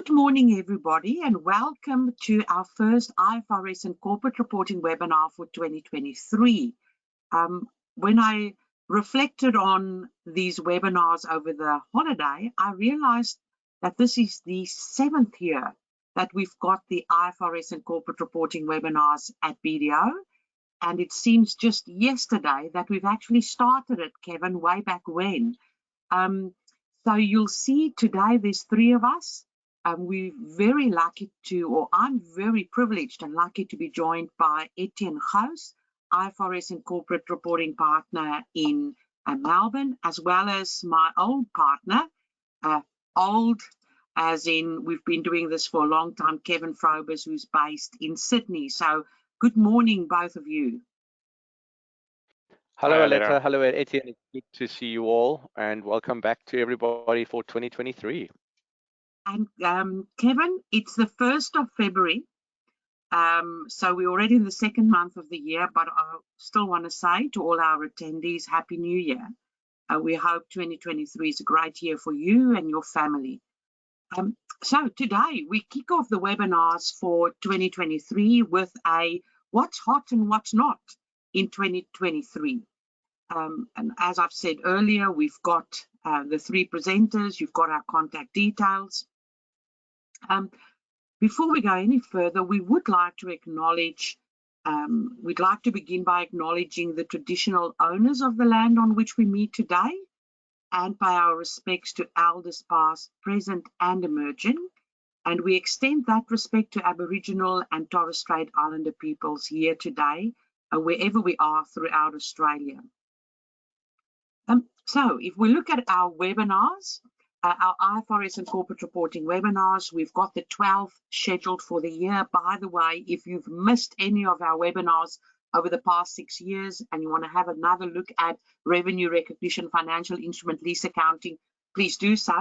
Good morning, everybody, and welcome to our first IFRS and Corporate Reporting webinar for 2023. When I reflected on these webinars over the holiday, I realized that this is the 7th year that we've got the IFRS and Corporate Reporting webinars at BDO, and it seems just yesterday that we've actually started it, Kevin, way back when. So you'll see today there's 3 of us. We're very lucky to, or I'm very privileged and lucky to be joined by Etienne, Gouws, IFRS and Corporate Reporting Partner in Melbourne, as well as my old partner, old as in we've been doing this for a long time, Kevin Frohbus, who's based in Sydney. So good morning, both of you. Hello, Aletta. Hello, Etienne. It's good to see you all, and welcome back to everybody for 2023. And Kevin, it's the 1st of February, so we're already in the 2nd month of the year, but I still want to say to all our attendees, Happy New Year. We hope 2023 is a great year for you and your family. So today we kick off the webinars for 2023 with a what's hot and what's not in 2023. And as I've said earlier, we've got the 3 presenters, you've got our contact details. Before we go any further, we would like to acknowledge, we'd like to begin by acknowledging the traditional owners of the land on which we meet today, and pay our respects to elders past, present and emerging. And we extend that respect to Aboriginal and Torres Strait Islander peoples here today, wherever we are throughout Australia. So if we look at our webinars, our IFRS and Corporate Reporting webinars, we've got the 12 scheduled for the year. By the way, if you've missed any of our webinars over the past 6 years and you want to have another look at revenue recognition, financial instrument, lease accounting, please do so.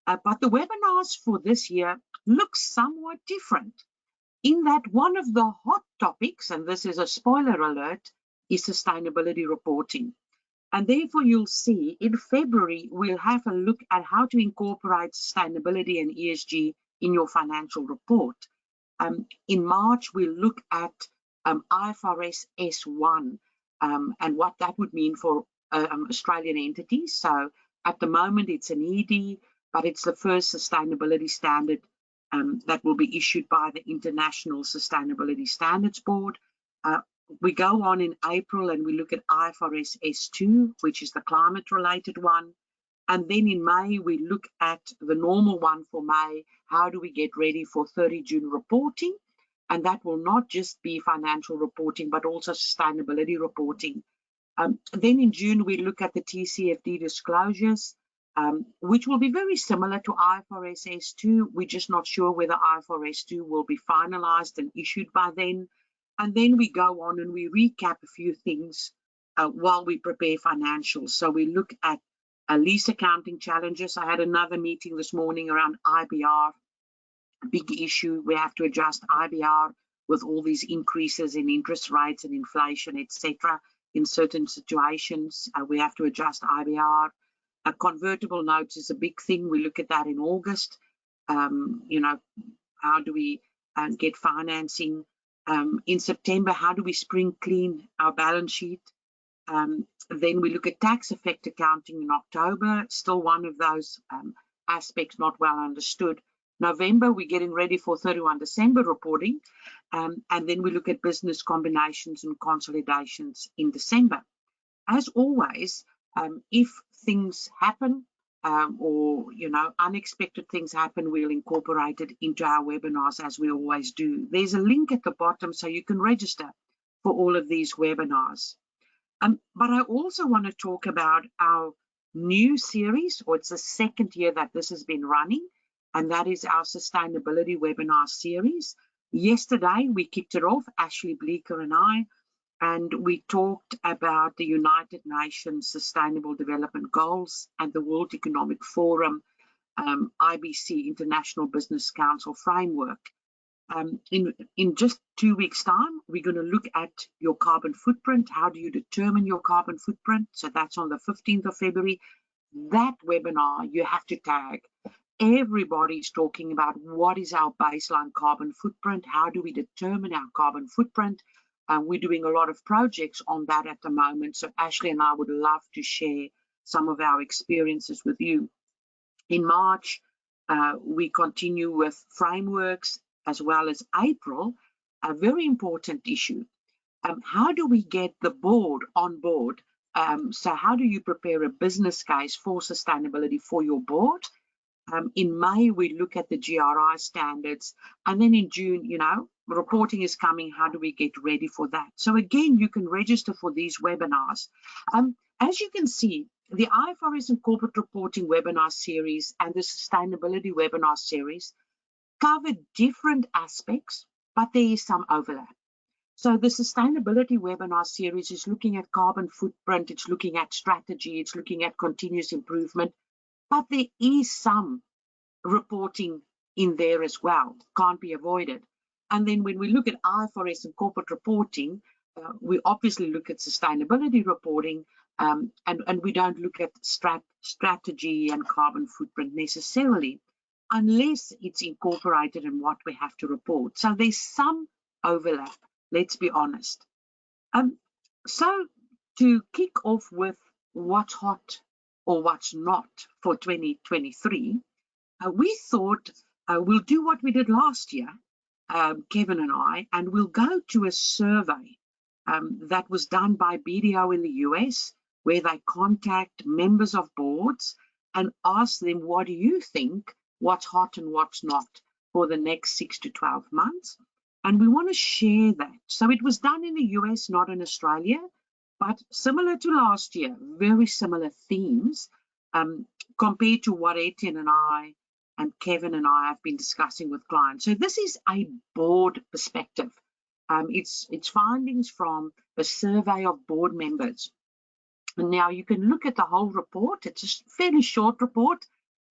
But the webinars for this year look somewhat different in that one of the hot topics, and this is a spoiler alert, is sustainability reporting. And therefore, you'll see in February, we'll have a look at how to incorporate sustainability and ESG in your financial report. In March, we'll look at IFRS S1 and what that would mean for Australian entities. So at the moment, it's an ED, but it's the first sustainability standard that will be issued by the International Sustainability Standards Board. We go on in April and we look at IFRS S2, which is the climate-related one. And then in May, we look at the normal one for May. How do we get ready for 30 June reporting? And that will not just be financial reporting, but also sustainability reporting. Then in June, we look at the TCFD disclosures, which will be very similar to IFRS S2. We're just not sure whether IFRS 2 will be finalized and issued by then. And then we go on and we recap a few things while we prepare financials. So we look at lease accounting challenges. I had another meeting this morning around IBR, a big issue. We have to adjust IBR with all these increases in interest rates and inflation, etc. In certain situations, we have to adjust IBR. Convertible notes is a big thing. We look at that in August. You know, how do we get financing? In September, how do we spring clean our balance sheet? Then we look at tax effect accounting in October, still one of those aspects not well understood. November, we're getting ready for 31 December reporting, and then we look at business combinations and consolidations in December. As always, if things happen, or unexpected things happen, we'll incorporate it into our webinars as we always do. There's a link at the bottom so you can register for all of these webinars. But I also want to talk about our new series, or it's the 2nd year that this has been running, and that is our sustainability webinar series. Yesterday we kicked it off, Ashley Bleeker and I, and we talked about the United Nations Sustainable Development Goals and the World Economic Forum, IBC, International Business Council framework. In just 2 weeks' time, we're going to look at your carbon footprint. How do you determine your carbon footprint? So that's on the 15th of February. That webinar you have to tag everybody's talking about what is our baseline carbon footprint, how do we determine our carbon footprint. We're doing a lot of projects on that at the moment, so Ashley and I would love to share some of our experiences with you. In March, we continue with frameworks, as well as April, a very important issue. How do we get the board on board? So how do you prepare a business case for sustainability for your board? In May, we look at the GRI standards, and then in June, reporting is coming. How do we get ready for that? So again, you can register for these webinars. As you can see, the IFRS and Corporate Reporting webinar series and the Sustainability webinar series cover different aspects, but there is some overlap. So the Sustainability webinar series is looking at carbon footprint, it's looking at strategy, it's looking at continuous improvement, but there is some reporting in there as well, can't be avoided. And then when we look at IFRS and Corporate Reporting, we obviously look at sustainability reporting, and we don't look at strategy and carbon footprint necessarily, unless it's incorporated in what we have to report. So there's some overlap, let's be honest. So to kick off with what's hot or what's not for 2023, we thought we'll do what we did last year, Kevin and I, and we'll go to a survey that was done by BDO in the US, where they contact members of boards and ask them, what do you think, what's hot and what's not for the next 6 to 12 months? And we want to share that. So it was done in the US, not in Australia, but similar to last year, very similar themes compared to what Etienne and I and Kevin and I have been discussing with clients. So this is a board perspective. It's findings from a survey of board members. And now you can look at the whole report. It's a fairly short report,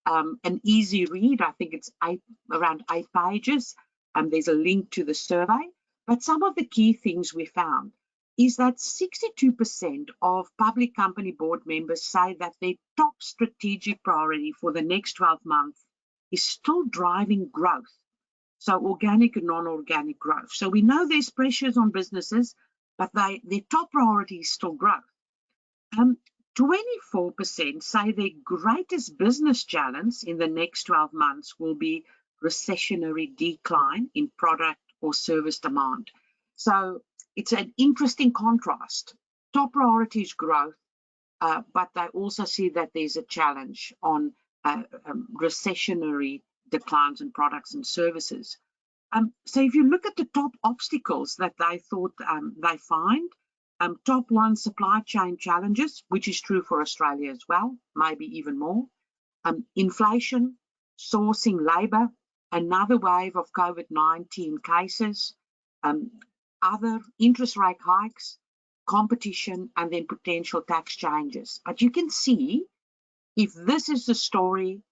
an easy read. I think it's around 8 pages. There's a link to the survey. But some of the key things we found is that 62% of public company board members say that their top strategic priority for the next 12 months is still driving growth. So organic and non-organic growth. So we know there's pressures on businesses, but their top priority is still growth. 24% say their greatest business challenge in the next 12 months will be recessionary decline in product or service demand. So it's an interesting contrast. Top priority is growth, but they also see that there's a challenge on recessionary declines in products and services. So if you look at the top obstacles that they thought they find, top one, supply chain challenges, which is true for Australia as well, maybe even more. Inflation, sourcing labour, another wave of COVID-19 cases, other interest rate hikes, competition, and then potential tax changes. But you can see, if this is the story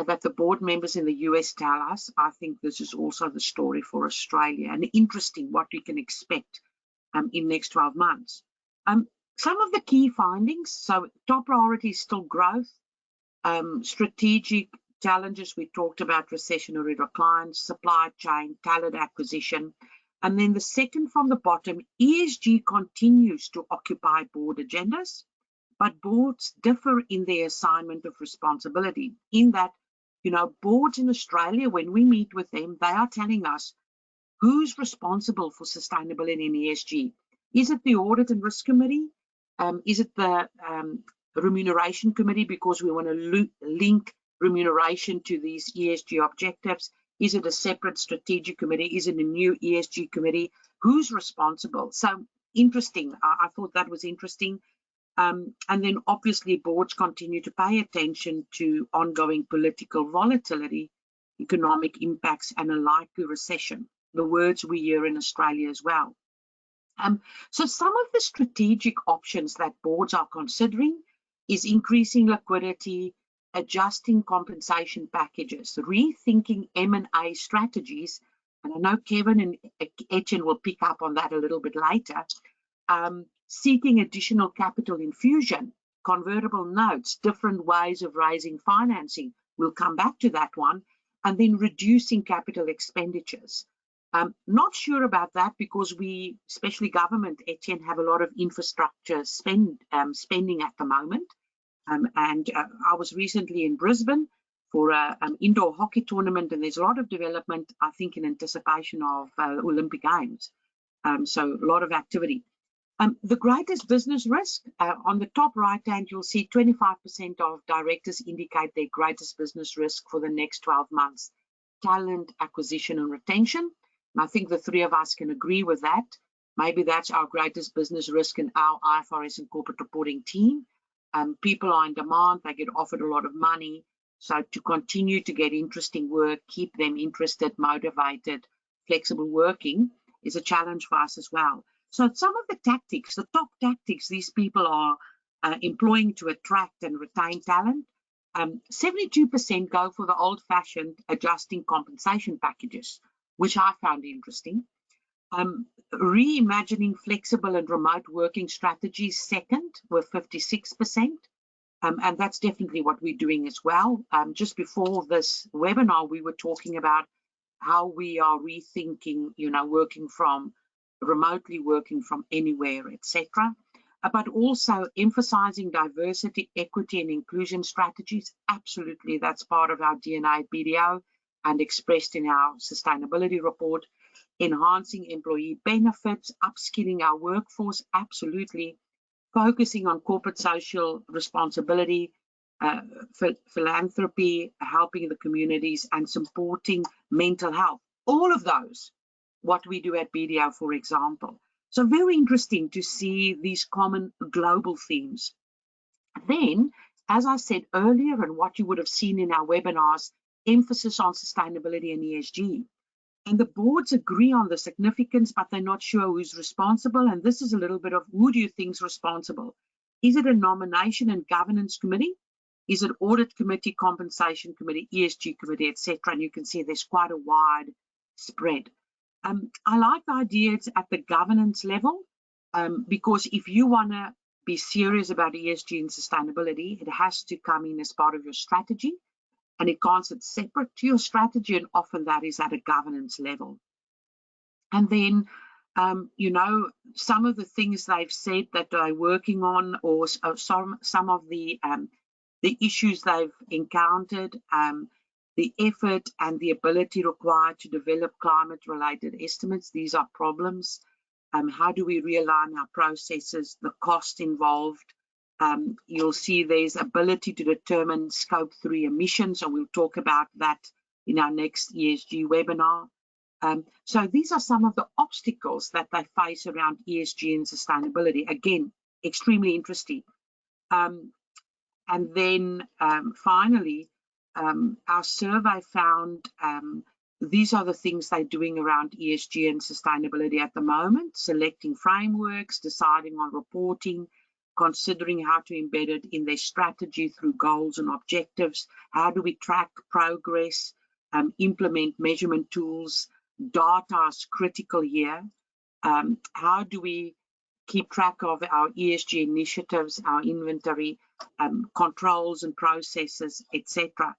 that the board members in the US tell us, I think this is also the story for Australia, and interesting what we can expect in next 12 months. Some of the key findings, so top priority is still growth, strategic challenges, we talked about recessionary decline, supply chain, talent acquisition, and then the second from the bottom, ESG continues to occupy board agendas, but boards differ in their assignment of responsibility, in that, boards in Australia, when we meet with them, they are telling us who's responsible for sustainability and ESG. Is it the Audit and Risk Committee? Is it the Remuneration Committee, because we want to link remuneration to these ESG objectives? Is it a separate strategic committee? Is it a new ESG committee? Who's responsible? So interesting. I thought that was interesting. And then obviously boards continue to pay attention to ongoing political volatility, economic impacts, and a likely recession, the words we hear in Australia as well. So some of the strategic options that boards are considering is increasing liquidity, adjusting compensation packages, rethinking M&A strategies, and I know Kevin and Etienne will pick up on that a little bit later, seeking additional capital infusion, convertible notes, different ways of raising financing. We'll come back to that one. And then reducing capital expenditures. Not sure about that because we, especially government, Etienne, have a lot of infrastructure spending at the moment. I was recently in Brisbane for an indoor hockey tournament, and there's a lot of development, I think, in anticipation of Olympic Games. So a lot of activity. The greatest business risk, on the top right-hand, you'll see 25% of directors indicate their greatest business risk for the next 12 months, talent acquisition and retention. And I think the three of us can agree with that. Maybe that's our greatest business risk in our IFRS and corporate reporting team. People are in demand, they get offered a lot of money. So to continue to get interesting work, keep them interested, motivated, flexible working is a challenge for us as well. So some of the tactics, the top tactics these people are employing to attract and retain talent, 72% go for the old-fashioned adjusting compensation packages, which I found interesting. Reimagining flexible and remote working strategies, second, with 56%. And that's definitely what we're doing as well. Just before this webinar, we were talking about how we are rethinking, remotely working from anywhere, etc. But also emphasizing diversity, equity, and inclusion strategies. Absolutely, that's part of our DNA at BDO and expressed in our sustainability report. Enhancing employee benefits, upskilling our workforce, absolutely. Focusing on corporate social responsibility, philanthropy, helping the communities, and supporting mental health. All of those, what we do at BDO, for example. So very interesting to see these common global themes. Then, as I said earlier, and what you would have seen in our webinars, emphasis on sustainability and ESG. And the boards agree on the significance, but they're not sure who's responsible. And this is a little bit of who do you think is responsible? Is it a nomination and governance committee? Is it audit committee, compensation committee, ESG committee, etc.? And you can see there's quite a wide spread. I like the idea it's at the governance level, because if you want to be serious about ESG and sustainability, it has to come in as part of your strategy. And it can't sit separate to your strategy, and often that is at a governance level. And then, some of the things they've said that they're working on, or some of the issues they've encountered, the effort and the ability required to develop climate-related estimates. These are problems. How do we realign our processes, the cost involved? You'll see there's ability to determine scope 3 emissions, and we'll talk about that in our next ESG webinar. So these are some of the obstacles that they face around ESG and sustainability. Again, extremely interesting. And then finally, our survey found these are the things they're doing around ESG and sustainability at the moment: selecting frameworks, deciding on reporting, considering how to embed it in their strategy through goals and objectives. How do we track progress, implement measurement tools? Data is critical here. How do we keep track of our ESG initiatives, our inventory, controls and processes, etc.?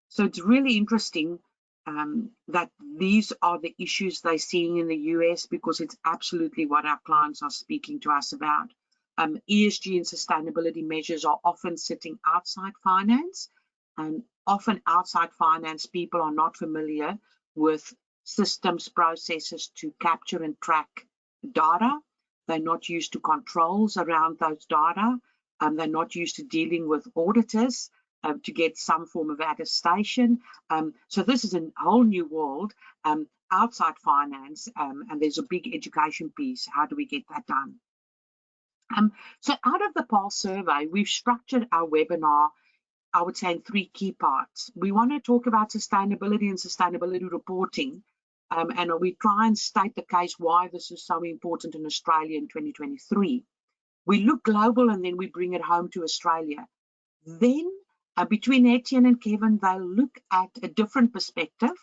So it's really interesting that these are the issues they're seeing in the US, because it's absolutely what our clients are speaking to us about. ESG and sustainability measures are often sitting outside finance, and often outside finance people are not familiar with systems, processes to capture and track data. They're not used to controls around those data. They're not used to dealing with auditors to get some form of attestation. So this is a whole new world outside finance, and there's a big education piece. How do we get that done? So out of the pulse survey, we've structured our webinar, I would say, in 3 key parts. We want to talk about sustainability and sustainability reporting, and we try and state the case why this is so important in Australia in 2023. We look global, and then we bring it home to Australia. Then between Etienne and Kevin, they'll look at a different perspective,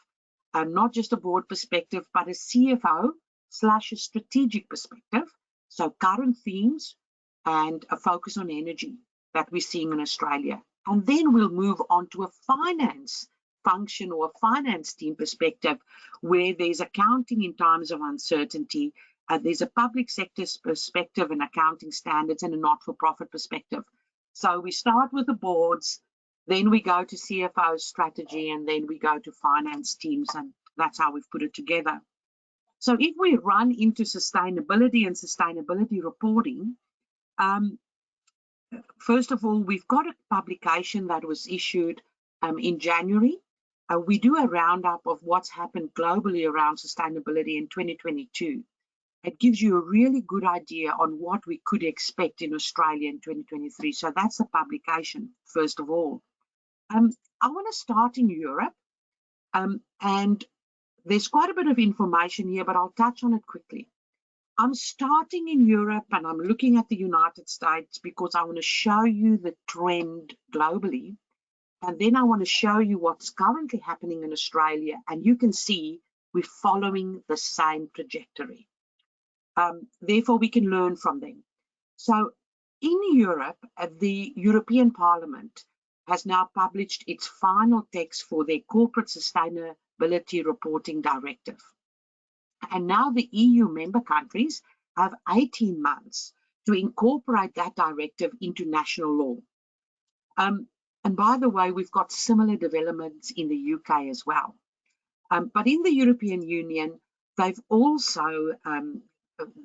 not just a board perspective, but a CFO / a strategic perspective. So current themes, and a focus on energy that we're seeing in Australia. And then we'll move on to a finance function or a finance team perspective, where there's accounting in times of uncertainty, there's a public sector perspective and accounting standards, and a not-for-profit perspective. So we start with the boards, then we go to CFO strategy, and then we go to finance teams, and that's how we've put it together. So if we run into sustainability and sustainability reporting, first of all, we've got a publication that was issued in January. We do a roundup of what's happened globally around sustainability in 2022. It gives you a really good idea on what we could expect in Australia in 2023. So that's the publication, first of all. I want to start in Europe, and there's quite a bit of information here, but I'll touch on it quickly. I'm starting in Europe and I'm looking at the United States because I want to show you the trend globally. And then I want to show you what's currently happening in Australia. And you can see we're following the same trajectory. Therefore, we can learn from them. So in Europe, the European Parliament has now published its final text for their Corporate Sustainability Reporting Directive. And now the EU member countries have 18 months to incorporate that directive into national law. And by the way, we've got similar developments in the UK as well. But in the European Union, they've also,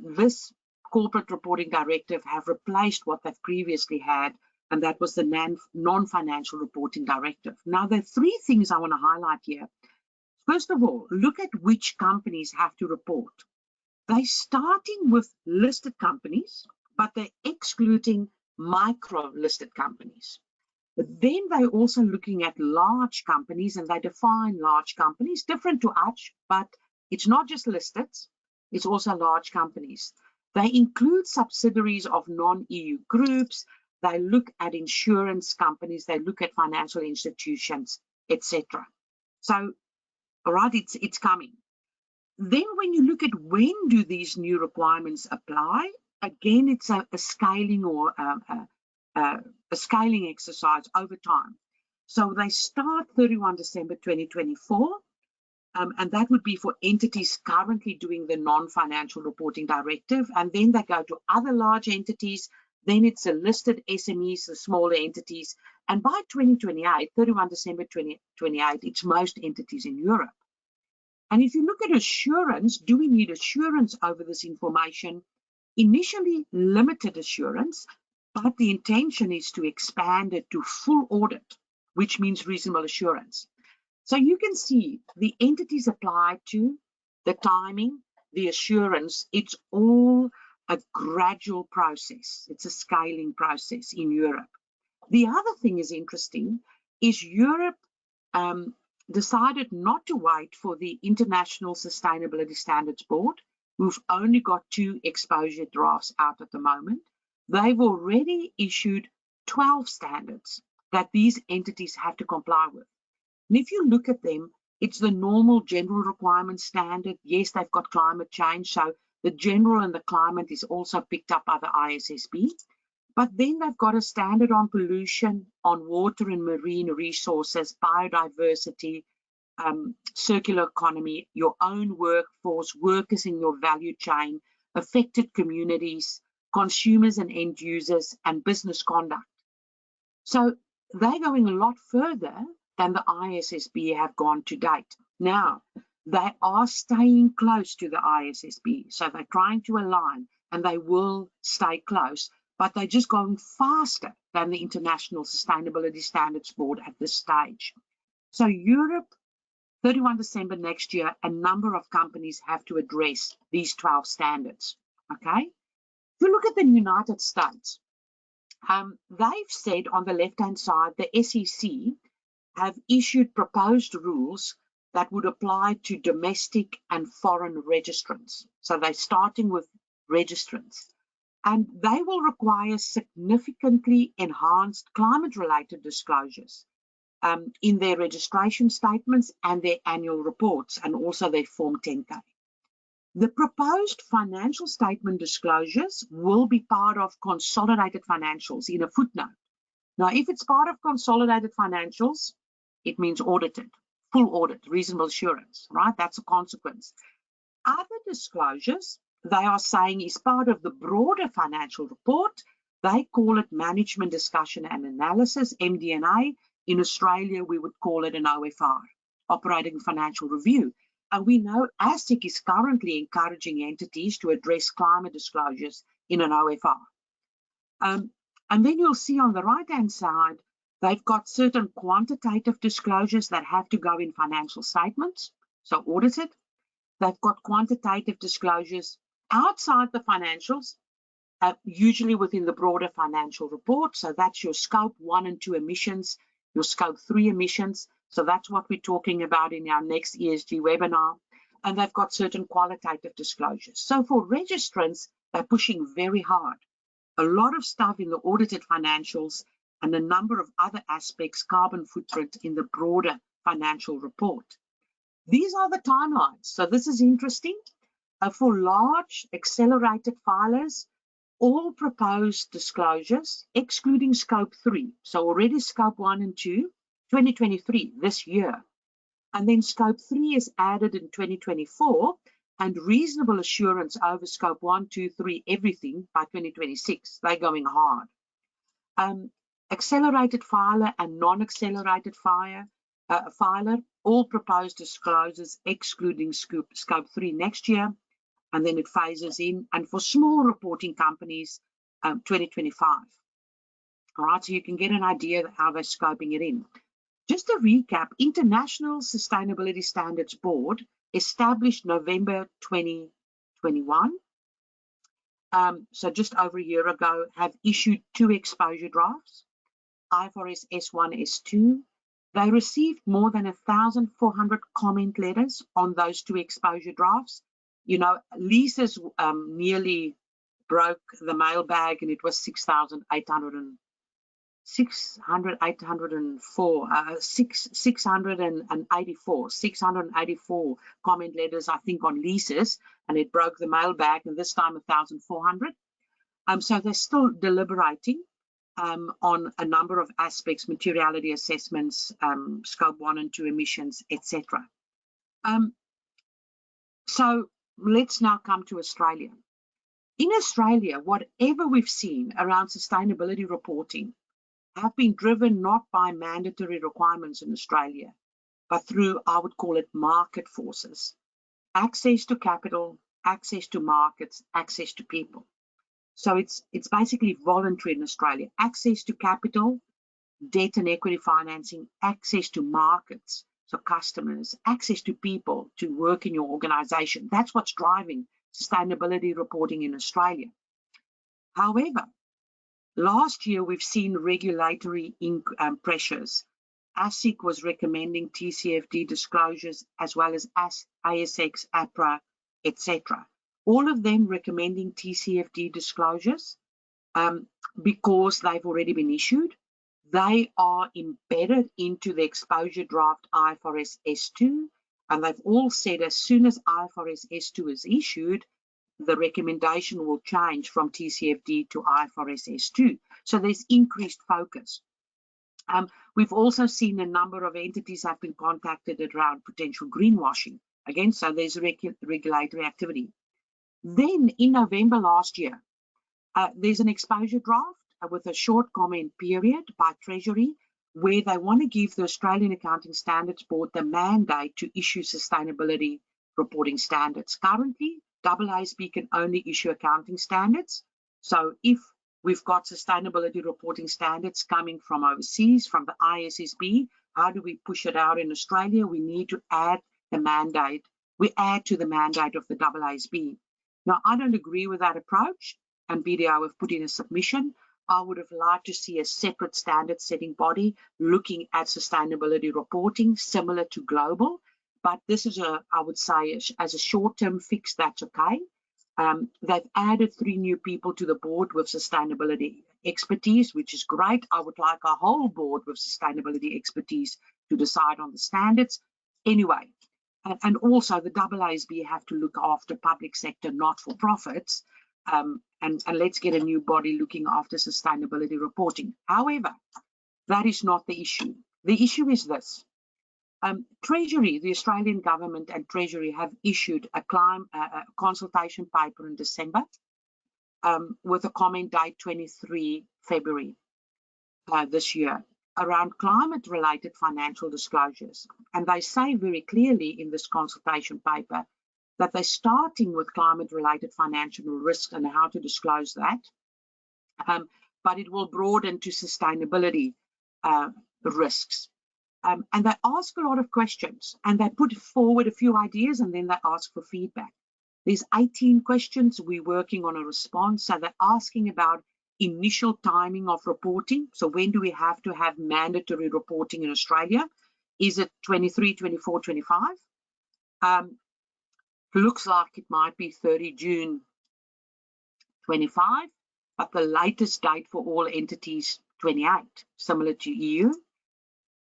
this corporate reporting directive have replaced what they've previously had, and that was the non-financial reporting directive. Now, there are three things I want to highlight here. First of all, look at which companies have to report. They're starting with listed companies, but they're excluding micro-listed companies. But then they're also looking at large companies, and they define large companies, different to us, but it's not just listed, it's also large companies. They include subsidiaries of non-EU groups, they look at insurance companies, they look at financial institutions, etc. So, all right, it's coming. Then when you look at when do these new requirements apply, again, it's a scaling or a scaling exercise over time. So they start 31 December 2024, and that would be for entities currently doing the non-financial reporting directive, and then they go to other large entities, then it's the listed SMEs, the smaller entities, and by 2028, 31 December 2028, it's most entities in Europe. And if you look at assurance, do we need assurance over this information? Initially limited assurance, but the intention is to expand it to full audit, which means reasonable assurance. So you can see the entities applied to, the timing, the assurance, it's all a gradual process. It's a scaling process in Europe. The other thing is interesting is Europe decided not to wait for the International Sustainability Standards Board, who've only got 2 exposure drafts out at the moment. They've already issued 12 standards that these entities have to comply with. And if you look at them, it's the normal general requirement standard. Yes, they've got climate change, so the general and the climate is also picked up by the ISSB. But then they've got a standard on pollution, on water and marine resources, biodiversity, circular economy, your own workforce, workers in your value chain, affected communities, consumers and end users, and business conduct. So they're going a lot further than the ISSB have gone to date. Now, they are staying close to the ISSB, so they're trying to align, and they will stay close, but they're just going faster than the International Sustainability Standards Board at this stage. So Europe, 31 December next year, a number of companies have to address these 12 standards, okay? If you look at the United States, they've said on the left-hand side, the SEC have issued proposed rules that would apply to domestic and foreign registrants. So they're starting with registrants. And they will require significantly enhanced climate-related disclosures in their registration statements and their annual reports, and also their Form 10K. The proposed financial statement disclosures will be part of consolidated financials in a footnote. Now, if it's part of consolidated financials, it means audited, full audit, reasonable assurance, right? That's a consequence. Other disclosures, they are saying, is part of the broader financial report. They call it management discussion and analysis, MD&A. In Australia, we would call it an OFR, operating financial review. And we know ASIC is currently encouraging entities to address climate disclosures in an OFR. And then you'll see on the right-hand side, they've got certain quantitative disclosures that have to go in financial statements, so audited. They've got quantitative disclosures outside the financials, usually within the broader financial report. So that's your scope 1 and 2 emissions, your scope 3 emissions. So that's what we're talking about in our next ESG webinar. And they've got certain qualitative disclosures. So for registrants, they're pushing very hard. A lot of stuff in the audited financials and a number of other aspects, carbon footprint in the broader financial report. These are the timelines. So this is interesting. For large accelerated filers, all proposed disclosures, excluding scope 3, so already scope 1 and 2, 2023, this year. And then scope 3 is added in 2024, and reasonable assurance over scope 1, 2, 3, everything by 2026. They're going hard. Accelerated filer and non-accelerated filer, all proposed disclosures excluding scope 3 next year, and then it phases in. And for small reporting companies, 2025. All right, so you can get an idea of how they're scoping it in. Just to recap, International Sustainability Standards Board, established November 2021, so just over a year ago, have issued 2 exposure drafts, IFRS S1, S2. They received more than 1,400 comment letters on those 2 exposure drafts. You know, Leases nearly broke the mailbag, and it was 684 comment letters, I think, on Leases, and it broke the mailbag, and this time 1,400. So they're still deliberating on a number of aspects, materiality assessments, scope 1 and 2 emissions, etc. So let's now come to Australia. In Australia, whatever we've seen around sustainability reporting have been driven not by mandatory requirements in Australia, but through, I would call it, market forces. Access to capital, access to markets, access to people. So it's basically voluntary in Australia. Access to capital, debt and equity financing, access to markets, so customers, access to people to work in your organization. That's what's driving sustainability reporting in Australia. However, last year we've seen regulatory pressures. ASIC was recommending TCFD disclosures, as well as ASX, APRA, etc. All of them recommending TCFD disclosures because they've already been issued. They are embedded into the exposure draft IFRS S2, and they've all said as soon as IFRS S2 is issued, the recommendation will change from TCFD to IFRS S2. So there's increased focus. We've also seen a number of entities have been contacted around potential greenwashing. Again, so there's regulatory activity. Then in November last year, there's an exposure draft with a short comment period by Treasury, where they want to give the Australian Accounting Standards Board the mandate to issue sustainability reporting standards. Currently, AASB can only issue accounting standards. So if we've got sustainability reporting standards coming from overseas, from the ISSB, how do we push it out in Australia? We need to add the mandate. We add to the mandate of the AASB. Now, I don't agree with that approach, and BDO have put in a submission. I would have liked to see a separate standard setting body looking at sustainability reporting, similar to global. But this is I would say, as a short-term fix, that's okay. They've added 3 new people to the board with sustainability expertise, which is great. I would like a whole board with sustainability expertise to decide on the standards. Anyway, And also the AASB have to look after public sector not-for-profits, and let's get a new body looking after sustainability reporting. However, that is not the issue. The issue is this. Treasury, the Australian government and Treasury have issued a consultation paper in December with a comment date 23 February this year around climate-related financial disclosures. And they say very clearly in this consultation paper that they're starting with climate-related financial risks and how to disclose that, but it will broaden to sustainability risks. And they ask a lot of questions, and they put forward a few ideas, and then they ask for feedback. There's 18 questions. We're working on a response. So they're asking about initial timing of reporting. So when do we have to have mandatory reporting in Australia? Is it 23, 24, 25? Looks like it might be 30 June 25, but the latest date for all entities 28, similar to EU.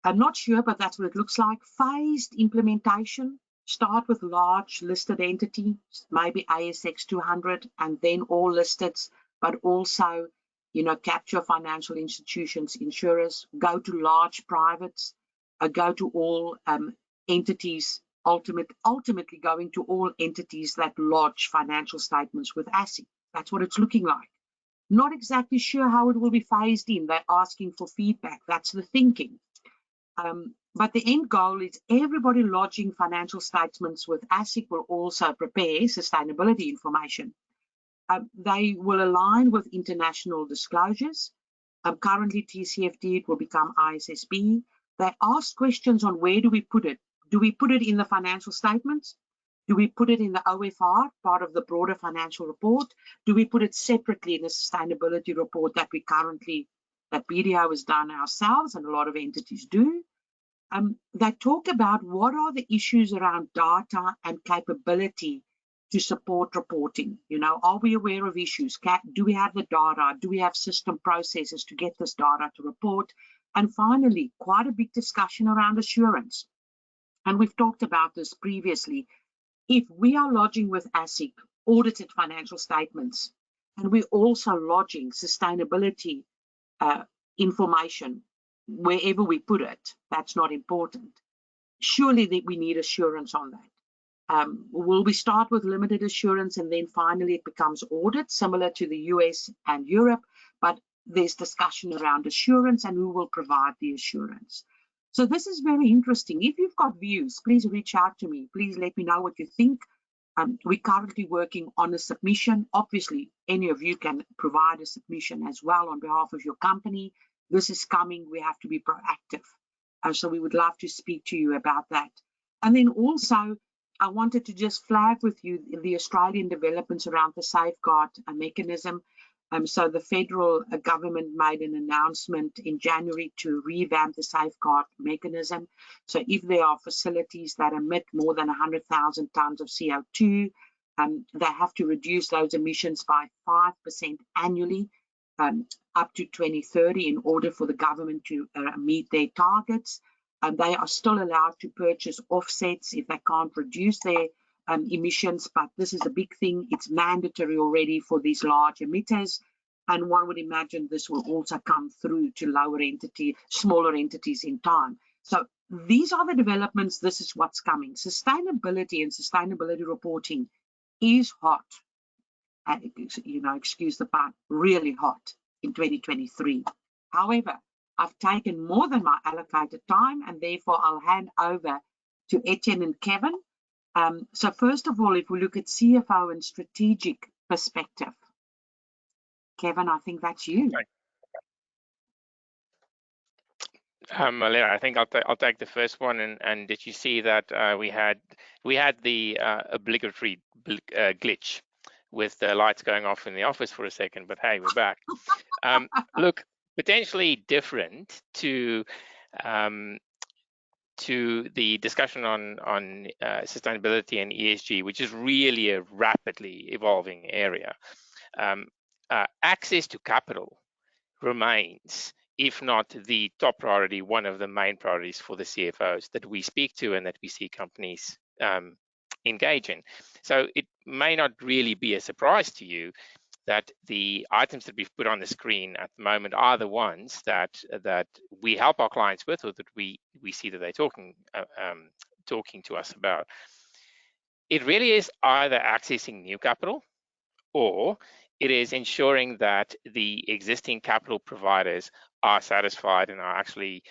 I'm not sure, but that's what it looks like. Phased implementation. Start with large listed entities, maybe ASX 200, and then all listed, but also, capture financial institutions, insurers, go to large privates, go to all entities, ultimately going to all entities that lodge financial statements with ASIC. That's what it's looking like. Not exactly sure how it will be phased in. They're asking for feedback. That's the thinking. But the end goal is everybody lodging financial statements with ASIC will also prepare sustainability information. They will align with international disclosures. Currently TCFD, it will become ISSB. They ask questions on where do we put it? Do we put it in the financial statements? Do we put it in the OFR, part of the broader financial report? Do we put it separately in the sustainability report that BDO has done ourselves, and a lot of entities do? They talk about what are the issues around data and capability to support reporting. Are we aware of issues? Do we have the data? Do we have system processes to get this data to report? And finally, quite a big discussion around assurance. And we've talked about this previously. If we are lodging with ASIC audited financial statements, and we're also lodging sustainability information, wherever we put it, that's not important. Surely that we need assurance on that. Will we start with limited assurance and then finally it becomes audit, similar to the US and Europe, but there's discussion around assurance and who will provide the assurance. So this is very interesting. If you've got views, please reach out to me. Please let me know what you think. We're currently working on a submission. Obviously, any of you can provide a submission as well on behalf of your company. This is coming. We have to be proactive. So we would love to speak to you about that. And then also, I wanted to just flag with you the Australian developments around the safeguard mechanism. So the federal government made an announcement in January to revamp the safeguard mechanism. So if there are facilities that emit more than 100,000 tons of CO2, they have to reduce those emissions by 5% annually up to 2030 in order for the government to meet their targets. They are still allowed to purchase offsets if they can't reduce their emissions, but this is a big thing. It's mandatory already for these large emitters, and one would imagine this will also come through to smaller entities in time. So these are the developments. This is what's coming. Sustainability and sustainability reporting is hot, and excuse the pun, really hot in 2023. However, I've taken more than my allocated time, and therefore I'll hand over to Etienne and Kevin. So first of all, if we look at CFO and strategic perspective, Kevin, I think that's you. Aletta, I think I'll take the first one. And did you see that we had the obligatory glitch with the lights going off in the office for a second? But hey, we're back. Look, potentially different to the discussion on sustainability and ESG, which is really a rapidly evolving area. Access to capital remains, if not the top priority, one of the main priorities for the CFOs that we speak to and that we see companies engage in. So it may not really be a surprise to you that the items that we've put on the screen at the moment are the ones that we help our clients with, or that we see that they're talking to us about. It really is either accessing new capital, or it is ensuring that the existing capital providers are satisfied and are actually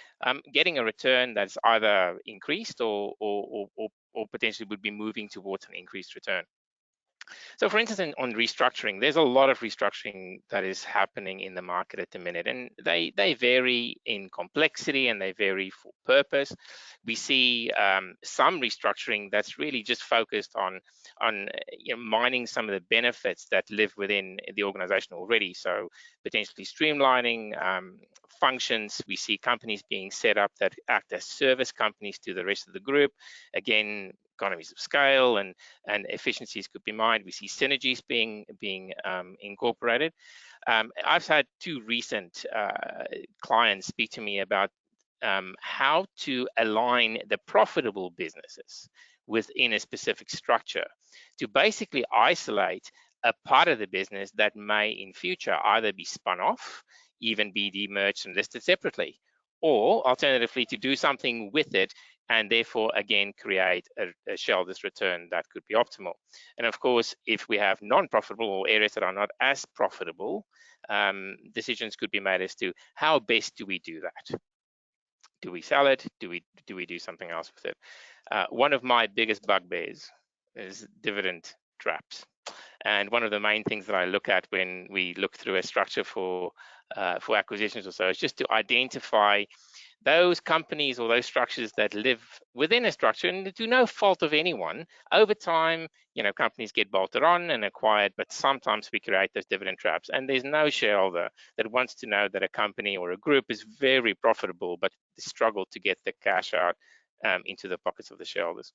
getting a return that's either increased or potentially would be moving towards an increased return. So for instance, on restructuring, there's a lot of restructuring that is happening in the market at the minute, and they vary in complexity and they vary for purpose. We see some restructuring that's really just focused on mining some of the benefits that live within the organization already. So potentially streamlining functions. We see companies being set up that act as service companies to the rest of the group. Again, economies of scale and efficiencies could be mined. We see synergies being incorporated. I've had two recent clients speak to me about how to align the profitable businesses within a specific structure to basically isolate a part of the business that may in future either be spun off, even be demerged and listed separately, or alternatively to do something with it and therefore again create a shareholders return that could be optimal. And of course, if we have non-profitable or areas that are not as profitable, decisions could be made as to how best do we do that. Do we sell it? Do we do something else with it? One of my biggest bugbears is dividend traps. And one of the main things that I look at when we look through a structure for acquisitions or so is just to identify those companies or those structures that live within a structure and to no fault of anyone. Over time, companies get bolted on and acquired, but sometimes we create those dividend traps. And there's no shareholder that wants to know that a company or a group is very profitable, but struggle to get the cash out into the pockets of the shareholders.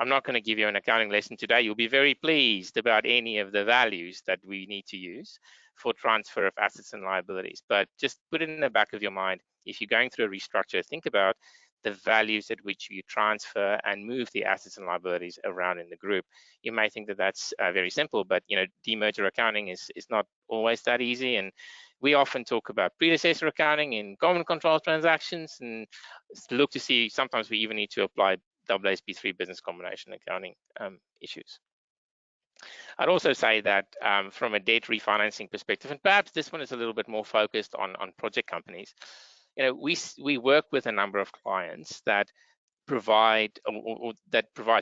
I'm not going to give you an accounting lesson today. You'll be very pleased about any of the values that we need to use for transfer of assets and liabilities, but just put it in the back of your mind. If you're going through a restructure, think about the values at which you transfer and move the assets and liabilities around in the group. You may think that that's very simple, but demerger accounting is not always that easy. And we often talk about predecessor accounting in common control transactions, and look to see sometimes we even need to apply AASB 3 business combination accounting issues. I'd also say that from a debt refinancing perspective, and perhaps this one is a little bit more focused on project companies, we work with a number of clients that provide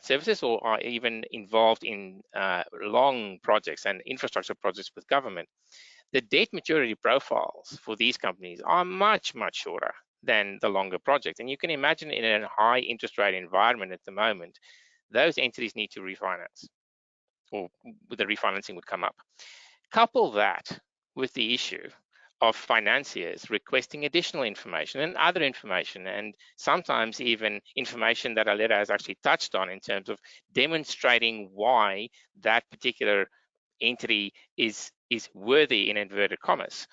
services or are even involved in long projects and infrastructure projects with government. The debt maturity profiles for these companies are much shorter than the longer project. And you can imagine in a high interest rate environment at the moment, those entities need to refinance, or the refinancing would come up. Couple that with the issue of financiers requesting additional information and other information, and sometimes even information that Aletta has actually touched on in terms of demonstrating why that particular entity is worthy, in inverted commas,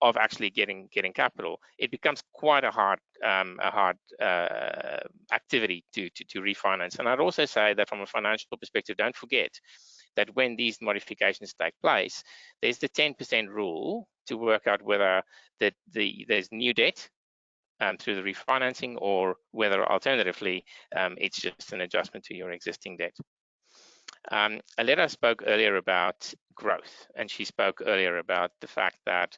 of actually getting capital. It becomes quite a hard activity to refinance. And I'd also say that from a financial perspective, don't forget that when these modifications take place, there's the 10% rule to work out whether there's new debt through the refinancing, or whether alternatively it's just an adjustment to your existing debt. Aletta spoke earlier about growth, and she spoke earlier about the fact that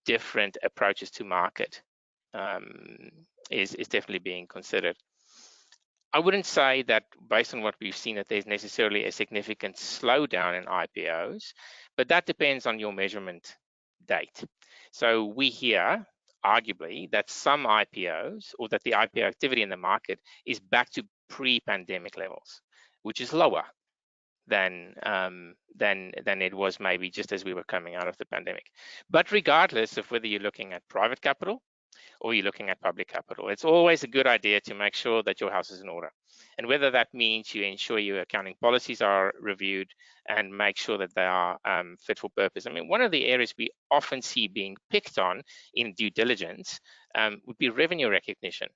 different approaches to market is definitely being considered. I wouldn't say that based on what we've seen that there's necessarily a significant slowdown in IPOs, but that depends on your measurement date. So we hear, arguably, that some IPOs, or that the IPO activity in the market is back to pre-pandemic levels, which is lower than it was maybe just as we were coming out of the pandemic. But regardless of whether you're looking at private capital or you're looking at public capital, it's always a good idea to make sure that your house is in order. And whether that means you ensure your accounting policies are reviewed and make sure that they are fit for purpose. I mean, one of the areas we often see being picked on in due diligence would be revenue recognition.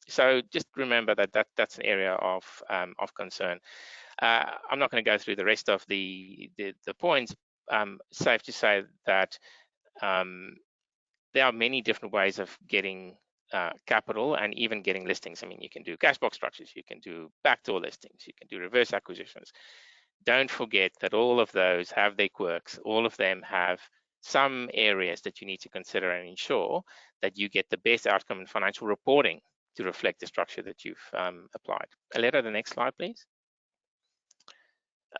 So just remember that's an area of concern. I'm not going to go through the rest of the points. Safe to say that there are many different ways of getting capital and even getting listings. I mean, you can do cash box structures, you can do backdoor listings, you can do reverse acquisitions. Don't forget that all of those have their quirks. All of them have some areas that you need to consider and ensure that you get the best outcome in financial reporting to reflect the structure that you've applied. Aletta, the next slide, please.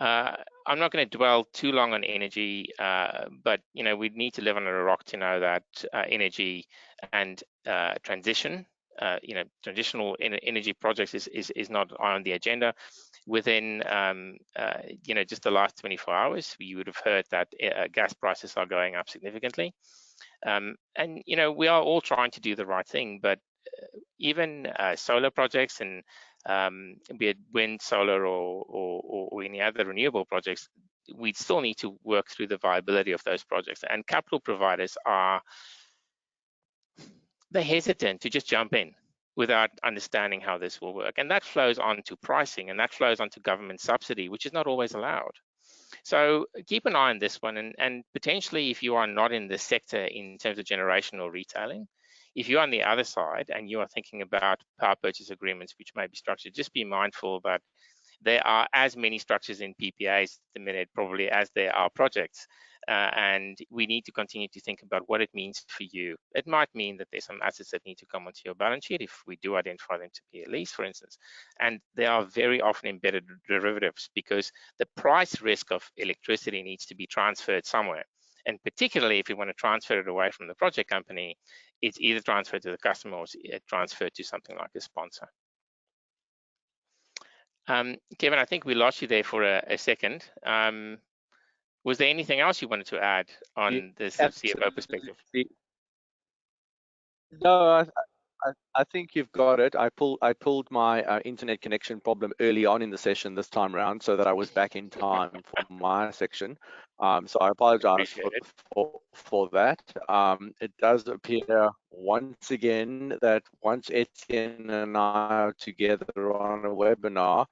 I'm not going to dwell too long on energy, but we need to live under a rock to know that energy and transition, traditional energy projects is not on the agenda. Within just the last 24 hours, you would have heard that gas prices are going up significantly, and we are all trying to do the right thing, but even solar projects and be it wind, solar, or any other renewable projects, we still need to work through the viability of those projects. And capital providers they're hesitant to just jump in without understanding how this will work. And that flows on to pricing, and that flows on to government subsidy, which is not always allowed. So keep an eye on this one, and potentially if you are not in the sector in terms of generation or retailing, if you're on the other side and you are thinking about power purchase agreements which may be structured, just be mindful that there are as many structures in PPAs at the minute probably as there are projects. And we need to continue to think about what it means for you. It might mean that there's some assets that need to come onto your balance sheet if we do identify them to be a lease, for instance. And there are very often embedded derivatives because the price risk of electricity needs to be transferred somewhere. And particularly if you want to transfer it away from the project company, it's either transferred to the customer or it's transferred to something like a sponsor. Kevin, I think we lost you there for a second. Was there anything else you wanted to add on this CFO perspective? No, I think you've got it. I pulled my internet connection problem early on in the session this time around, so that I was back in time for my section. So I apologize for that. It does appear once again that once Etienne and I are together on a webinar,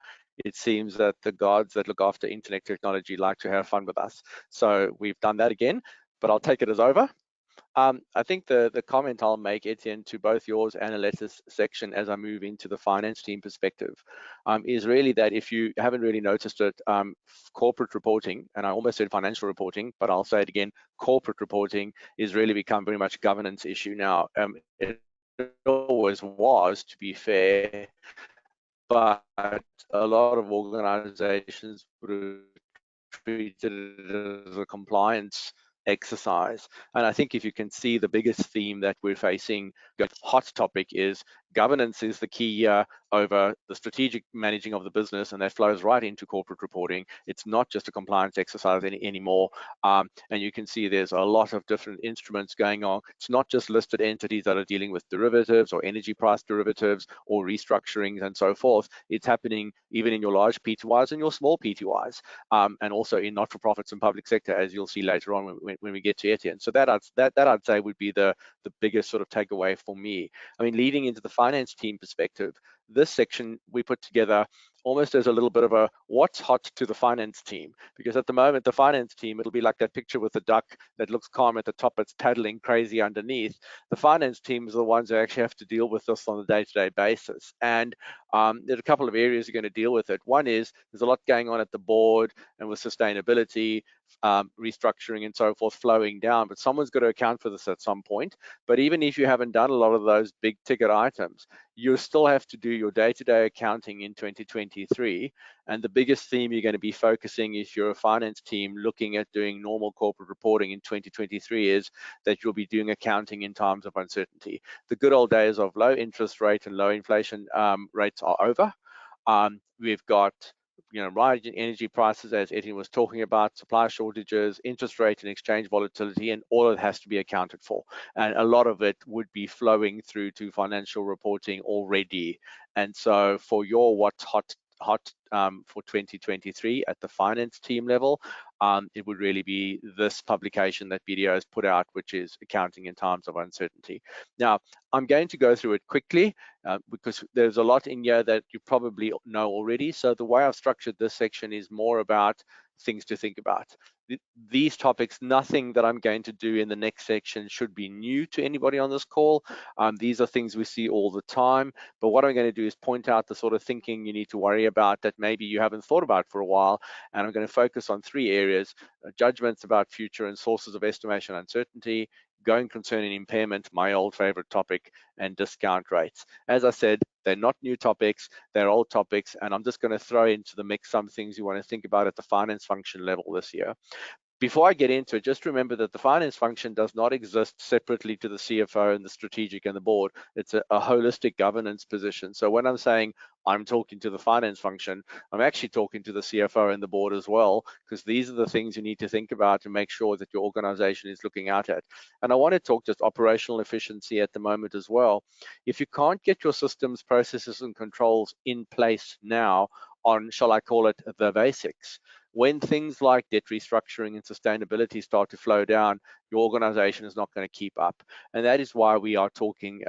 it seems that the gods that look after internet technology like to have fun with us. So we've done that again, but I'll take it as over. I think the comment I'll make, Etienne, to both yours and Aletta's section as I move into the finance team perspective is really that if you haven't really noticed it, corporate reporting, and I almost said financial reporting, but I'll say it again, corporate reporting is really become very much a governance issue now. It always was, to be fair, but a lot of organizations would have treated it as a compliance exercise. And I think if you can see, the biggest theme that we're facing, the hot topic is governance is the key over the strategic managing of the business, and that flows right into corporate reporting. It's not just a compliance exercise anymore. And you can see there's a lot of different instruments going on. It's not just listed entities that are dealing with derivatives or energy price derivatives or restructurings and so forth. It's happening even in your large PTYs and your small PTYs, and also in not-for-profits and public sector, as you'll see later on when we get to Etienne. So that I'd say would be the biggest sort of takeaway for me. I mean, leading into the finance team perspective, this section we put together almost as a little bit of a what's hot to the finance team, because at the moment the finance team, it'll be like that picture with the duck that looks calm at the top, it's paddling crazy underneath. The finance team is the ones that actually have to deal with this on a day-to-day basis, and there's a couple of areas you're going to deal with it. One is there's a lot going on at the board and with sustainability, restructuring and so forth flowing down, but someone's got to account for this at some point. But even if you haven't done a lot of those big ticket items, you still have to do your day-to-day accounting in 2023. And the biggest theme you're going to be focusing if you're a finance team looking at doing normal corporate reporting in 2023 is that you'll be doing accounting in times of uncertainty. The good old days of low interest rate and low inflation rates are over. We've got rising energy prices, as Etienne was talking about, supply shortages, interest rate and exchange volatility, and all of it has to be accounted for. And a lot of it would be flowing through to financial reporting already. And so for your what's hot for 2023 at the finance team level, it would really be this publication that BDO has put out, which is Accounting in Times of Uncertainty. Now, I'm going to go through it quickly because there's a lot in here that you probably know already. So the way I've structured this section is more about things to think about. These topics, nothing that I'm going to do in the next section should be new to anybody on this call. These are things we see all the time, but what I'm going to do is point out the sort of thinking you need to worry about that maybe you haven't thought about for a while, and I'm going to focus on 3 areas: judgments about future and sources of estimation uncertainty, going concern and impairment, my old favorite topic, and discount rates. As I said, they're not new topics, they're old topics, and I'm just going to throw into the mix some things you want to think about at the finance function level this year. Before I get into it, just remember that the finance function does not exist separately to the CFO and the strategic and the board. It's a holistic governance position. So when I'm saying I'm talking to the finance function, I'm actually talking to the CFO and the board as well, because these are the things you need to think about to make sure that your organization is looking out at. And I want to talk just operational efficiency at the moment as well. If you can't get your systems, processes, and controls in place now on, shall I call it, the basics, when things like debt restructuring and sustainability start to flow down, your organization is not going to keep up. And that is why we are talking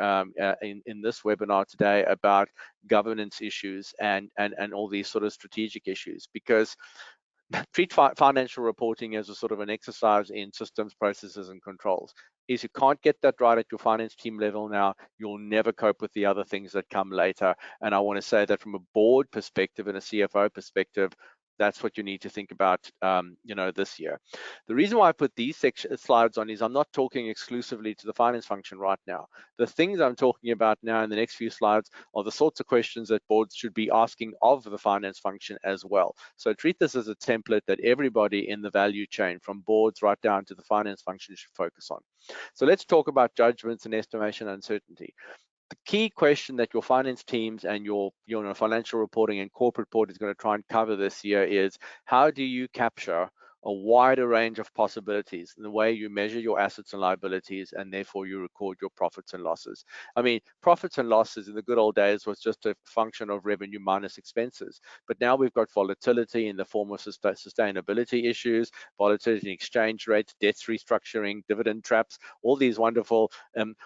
in this webinar today about governance issues and all these sort of strategic issues, because treat financial reporting as a sort of an exercise in systems, processes, and controls. If you can't get that right at your finance team level now, you'll never cope with the other things that come later. And I want to say that from a board perspective and a CFO perspective, that's what you need to think about, this year. The reason why I put these slides on is I'm not talking exclusively to the finance function right now. The things I'm talking about now in the next few slides are the sorts of questions that boards should be asking of the finance function as well. So treat this as a template that everybody in the value chain, from boards right down to the finance function, should focus on. So let's talk about judgments and estimation uncertainty. The key question that your finance teams and your financial reporting and corporate board is going to try and cover this year is, how do you capture a wider range of possibilities in the way you measure your assets and liabilities, and therefore you record your profits and losses? I mean, profits and losses in the good old days was just a function of revenue minus expenses, but now we've got volatility in the form of sustainability issues, volatility in exchange rates, debts restructuring, dividend traps, all these wonderful,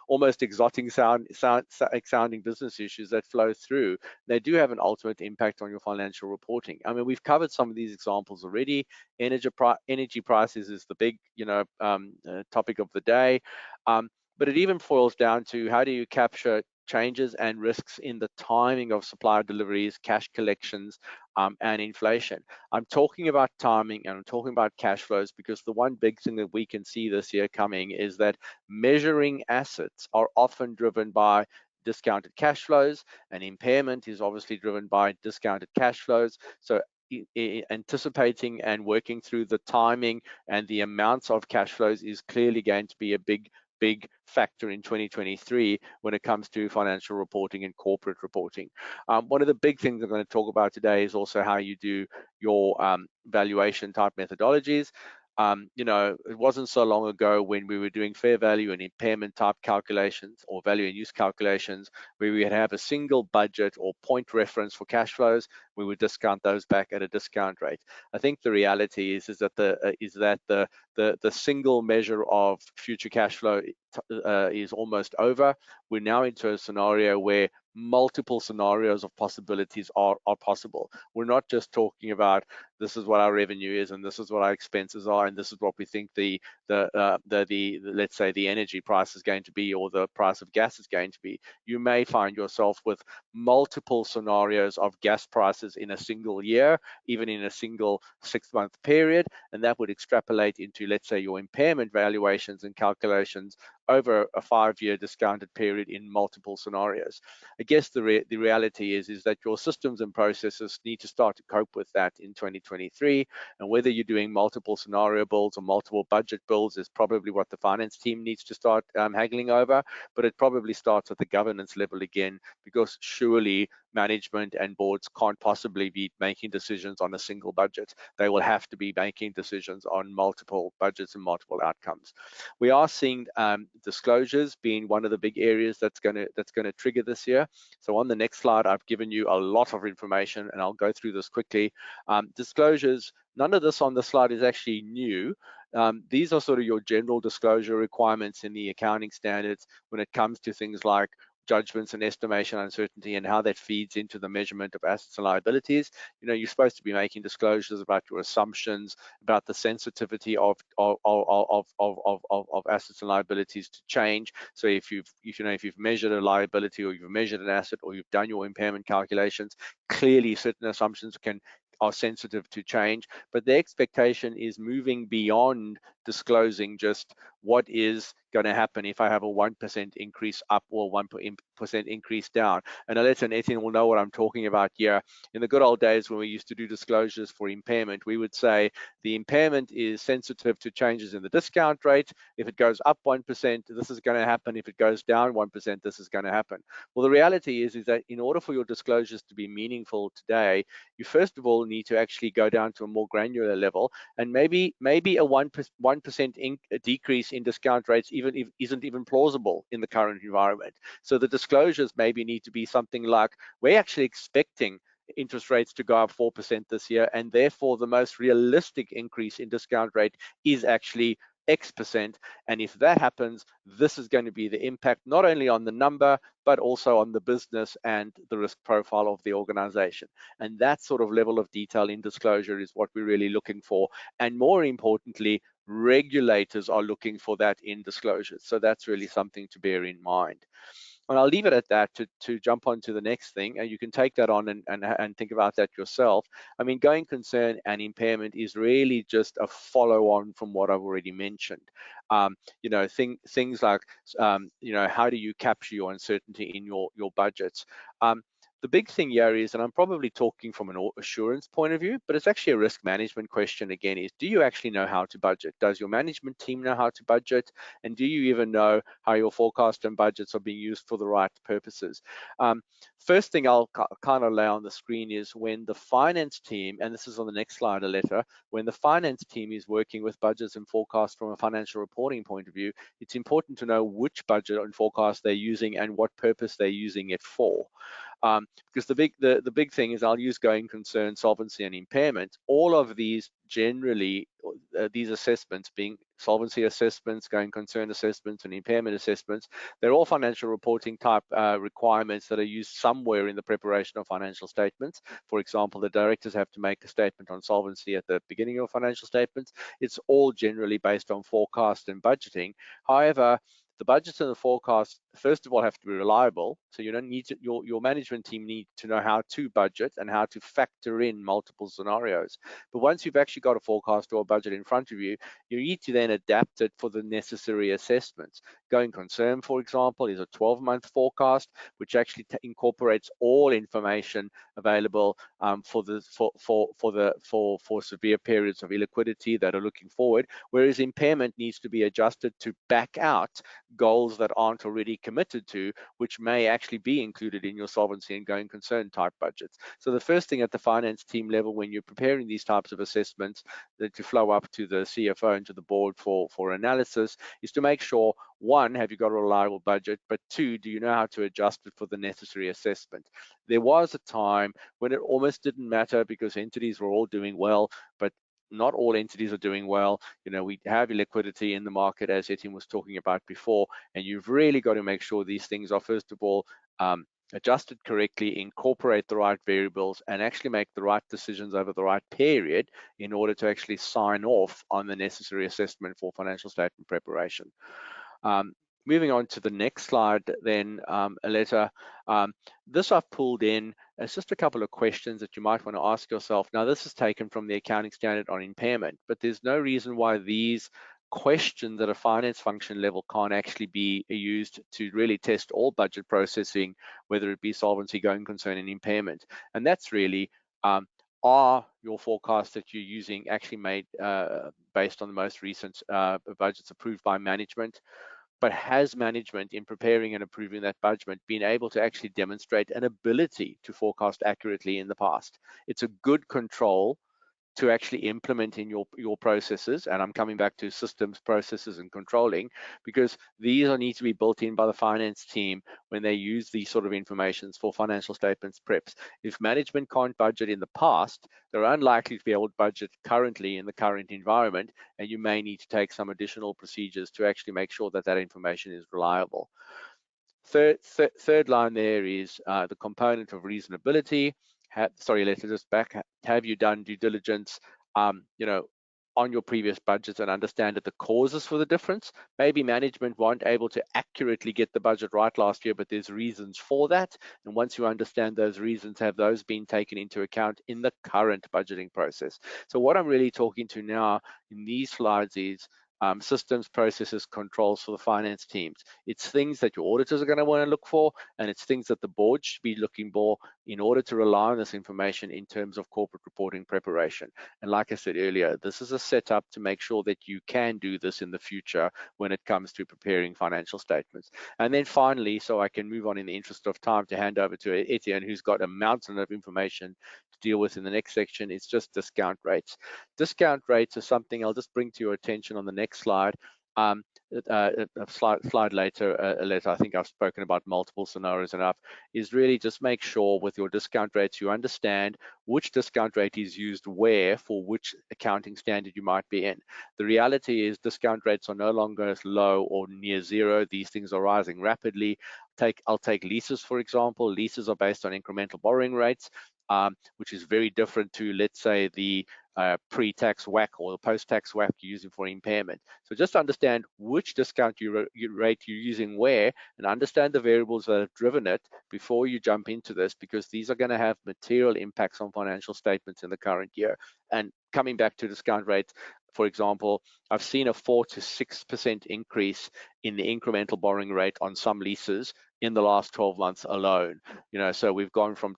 almost exotic sounding business issues that flow through. They do have an ultimate impact on your financial reporting. I mean, we've covered some of these examples already. Energy prices is the big, topic of the day, but it even boils down to, how do you capture changes and risks in the timing of supplier deliveries, cash collections, and inflation? I'm talking about timing and I'm talking about cash flows because the one big thing that we can see this year coming is that measuring assets are often driven by discounted cash flows, and impairment is obviously driven by discounted cash flows. So anticipating and working through the timing and the amounts of cash flows is clearly going to be a big factor in 2023 when it comes to financial reporting and corporate reporting. One of the big things I'm going to talk about today is also how you do your valuation type methodologies. It wasn't so long ago when we were doing fair value and impairment type calculations or value and use calculations where we would have a single budget or point reference for cash flows. We would discount those back at a discount rate. I think the reality is that the single measure of future cash flow is almost over. We're now into a scenario where multiple scenarios of possibilities are possible. We're not just talking about, this is what our revenue is and this is what our expenses are and this is what we think the let's say the energy price is going to be or the price of gas is going to be. You may find yourself with multiple scenarios of gas prices in a single year, even in a single 6-month period, and that would extrapolate into, let's say, your impairment valuations and calculations over a 5-year discounted period in multiple scenarios. I guess the reality is that your systems and processes need to start to cope with that in 2023, and whether you're doing multiple scenario builds or multiple budget builds is probably what the finance team needs to start haggling over, but it probably starts at the governance level again, because surely management and boards can't possibly be making decisions on a single budget. They will have to be making decisions on multiple budgets and multiple outcomes. We are seeing disclosures being one of the big areas that's going to trigger this year. So on the next slide, I've given you a lot of information, and I'll go through this quickly. disclosures, none of this on the slide is actually new. These are sort of your general disclosure requirements in the accounting standards when it comes to things like judgments and estimation uncertainty and how that feeds into the measurement of assets and liabilities. You know, you're supposed to be making disclosures about your assumptions, about the sensitivity of assets and liabilities to change. So if you've measured a liability, or you've measured an asset, or you've done your impairment calculations, clearly certain assumptions are sensitive to change, but the expectation is moving beyond disclosing just what is going to happen if I have a 1% increase up or 1% increase down. And Aletta and Etienne will know what I'm talking about here. In the good old days when we used to do disclosures for impairment, we would say the impairment is sensitive to changes in the discount rate. If it goes up 1%, this is going to happen. If it goes down 1%, this is going to happen. Well, the reality is that in order for your disclosures to be meaningful today, you first of all need to actually go down to a more granular level, and maybe a 1% decrease in discount rates isn't even plausible in the current environment. So the disclosures maybe need to be something like, we're actually expecting interest rates to go up 4% this year, and therefore the most realistic increase in discount rate is actually X%, and if that happens, this is going to be the impact not only on the number but also on the business and the risk profile of the organization. And that sort of level of detail in disclosure is what we're really looking for, and more importantly, regulators are looking for that in disclosures. So that's really something to bear in mind. And I'll leave it at that to jump on to the next thing. And you can take that on and think about that yourself. I mean, going concern and impairment is really just a follow-on from what I've already mentioned. You know, things like, you know, how do you capture your uncertainty in your budgets? The big thing here is, and I'm probably talking from an assurance point of view, but it's actually a risk management question again, is do you actually know how to budget? Does your management team know how to budget? And do you even know how your forecast and budgets are being used for the right purposes? First thing I'll kind of lay on the screen is when the finance team, and this is on the next slide, Aletta, when the finance team is working with budgets and forecasts from a financial reporting point of view, it's important to know which budget and forecast they're using and what purpose they're using it for. Because the big thing is, I'll use going concern, solvency, and impairment. All of these generally, these assessments being solvency assessments, going concern assessments, and impairment assessments, they're all financial reporting type requirements that are used somewhere in the preparation of financial statements. For example, the directors have to make a statement on solvency at the beginning of financial statements. It's all generally based on forecast and budgeting. However, the budgets and the forecasts, first of all, have to be reliable. So you don't need to, your management team need to know how to budget and how to factor in multiple scenarios. But once you've actually got a forecast or a budget in front of you, you need to then adapt it for the necessary assessments. Going concern, for example, is a 12-month forecast, which actually incorporates all information available for severe periods of illiquidity that are looking forward, whereas impairment needs to be adjusted to back out goals that aren't already committed to, which may actually be included in your solvency and going concern type budgets. So the first thing at the finance team level, when you're preparing these types of assessments to flow up to the CFO and to the board for analysis, is to make sure, one, have you got a reliable budget, but two, do you know how to adjust it for the necessary assessment? There was a time when it almost didn't matter because entities were all doing well, but not all entities are doing well. You know, we have illiquidity in the market, as Etienne was talking about before, and you've really got to make sure these things are, first of all, adjusted correctly, incorporate the right variables, and actually make the right decisions over the right period in order to actually sign off on the necessary assessment for financial statement preparation. Moving on to the next slide then, Aletta, this I've pulled in as just a couple of questions that you might want to ask yourself. Now, this is taken from the accounting standard on impairment, but there's no reason why these questions at a finance function level can't actually be used to really test all budget processing, whether it be solvency, going concern, and impairment. And that's really, are your forecasts that you're using actually made based on the most recent budgets approved by management? But has management, in preparing and approving that budget, been able to actually demonstrate an ability to forecast accurately in the past? It's a good control to actually implement in your processes. And I'm coming back to systems, processes, and controlling, because these need to be built in by the finance team when they use these sort of informations for financial statements preps. If management can't budget in the past, they're unlikely to be able to budget currently in the current environment, and you may need to take some additional procedures to actually make sure that that information is reliable. Third line there is the component of reasonability. Sorry, let's just back. Have you done due diligence, on your previous budgets and understand that the causes for the difference? Maybe management weren't able to accurately get the budget right last year, but there's reasons for that. And once you understand those reasons, have those been taken into account in the current budgeting process? So what I'm really talking to now in these slides is systems, processes, controls for the finance teams. It's things that your auditors are going to want to look for, and it's things that the board should be looking for in order to rely on this information in terms of corporate reporting preparation. And like I said earlier, this is a setup to make sure that you can do this in the future when it comes to preparing financial statements. And then finally, so I can move on in the interest of time to hand over to Etienne, who's got a mountain of information to deal with in the next section, it's just discount rates. Discount rates are something I'll just bring to your attention on the next slide. A slide later, Aletta, I think I've spoken about multiple scenarios enough, is really just make sure with your discount rates you understand which discount rate is used where for which accounting standard you might be in. The reality is discount rates are no longer as low or near zero. These things are rising rapidly. I'll take leases, for example. Leases are based on incremental borrowing rates, which is very different to, let's say, the pre-tax WACC or the post-tax WACC you're using for impairment. So just understand which discount rate you're using where, and understand the variables that have driven it before you jump into this, because these are going to have material impacts on financial statements in the current year. And coming back to discount rates, for example, I've seen a 4 to 6% increase in the incremental borrowing rate on some leases in the last 12 months alone. So we've gone from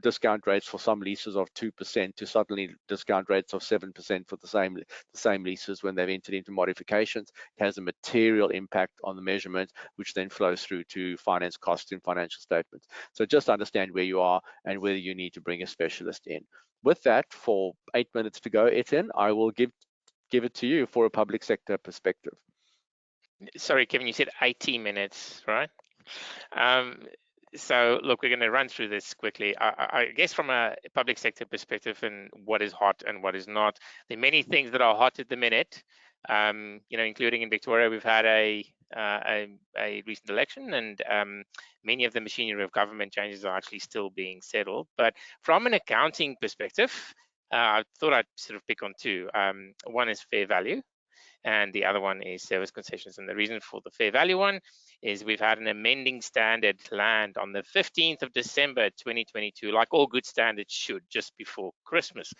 discount rates for some leases of 2% to suddenly discount rates of 7% for the same leases when they've entered into modifications. It has a material impact on the measurement, which then flows through to finance costs in financial statements. So just understand where you are and whether you need to bring a specialist in. With that, for 8 minutes to go, Etienne, I will give it to you for a public sector perspective. Sorry, Kevin, you said 18 minutes, right? So look, we're going to run through this quickly. I guess from a public sector perspective and what is hot and what is not, there are many things that are hot at the minute, including in Victoria. We've had a recent election, and many of the machinery of government changes are actually still being settled. But from an accounting perspective, I thought I'd sort of pick on two. One is fair value, and the other one is service concessions. And the reason for the fair value one is we've had an amending standard land on the 15th of December 2022, like all good standards should, just before Christmas.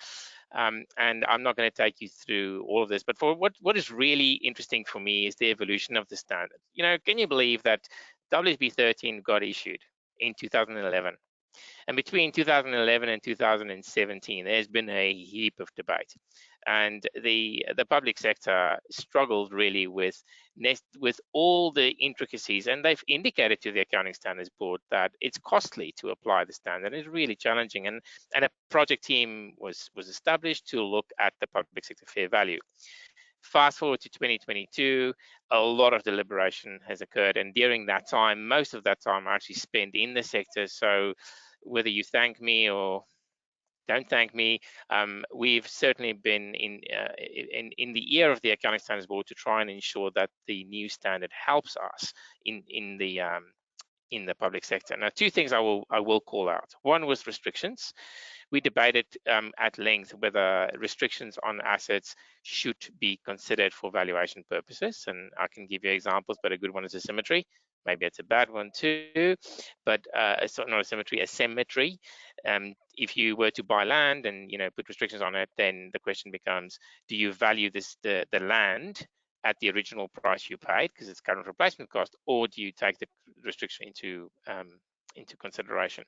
And I'm not going to take you through all of this, but for what is really interesting for me is the evolution of the standard. Can you believe that WSB 13 got issued in 2011? And between 2011 and 2017, there's been a heap of debate. And the public sector struggled really with all the intricacies, and they've indicated to the Accounting Standards Board that it's costly to apply the standard. It's really challenging, and a project team was established to look at the public sector fair value. Fast forward to 2022, a lot of deliberation has occurred, and during that time, most of that time I actually spent in the sector. So whether you thank me or don't thank me, we've certainly been in the ear of the Accounting Standards Board to try and ensure that the new standard helps us in the public sector. Now, two things I will call out. One was restrictions. We debated at length whether restrictions on assets should be considered for valuation purposes, and I can give you examples, but a good one is asymmetry. Maybe it's a bad one too, but it's not asymmetry, asymmetry. If you were to buy land and put restrictions on it, then the question becomes: do you value the land at the original price you paid because it's current replacement cost, or do you take the restriction into consideration?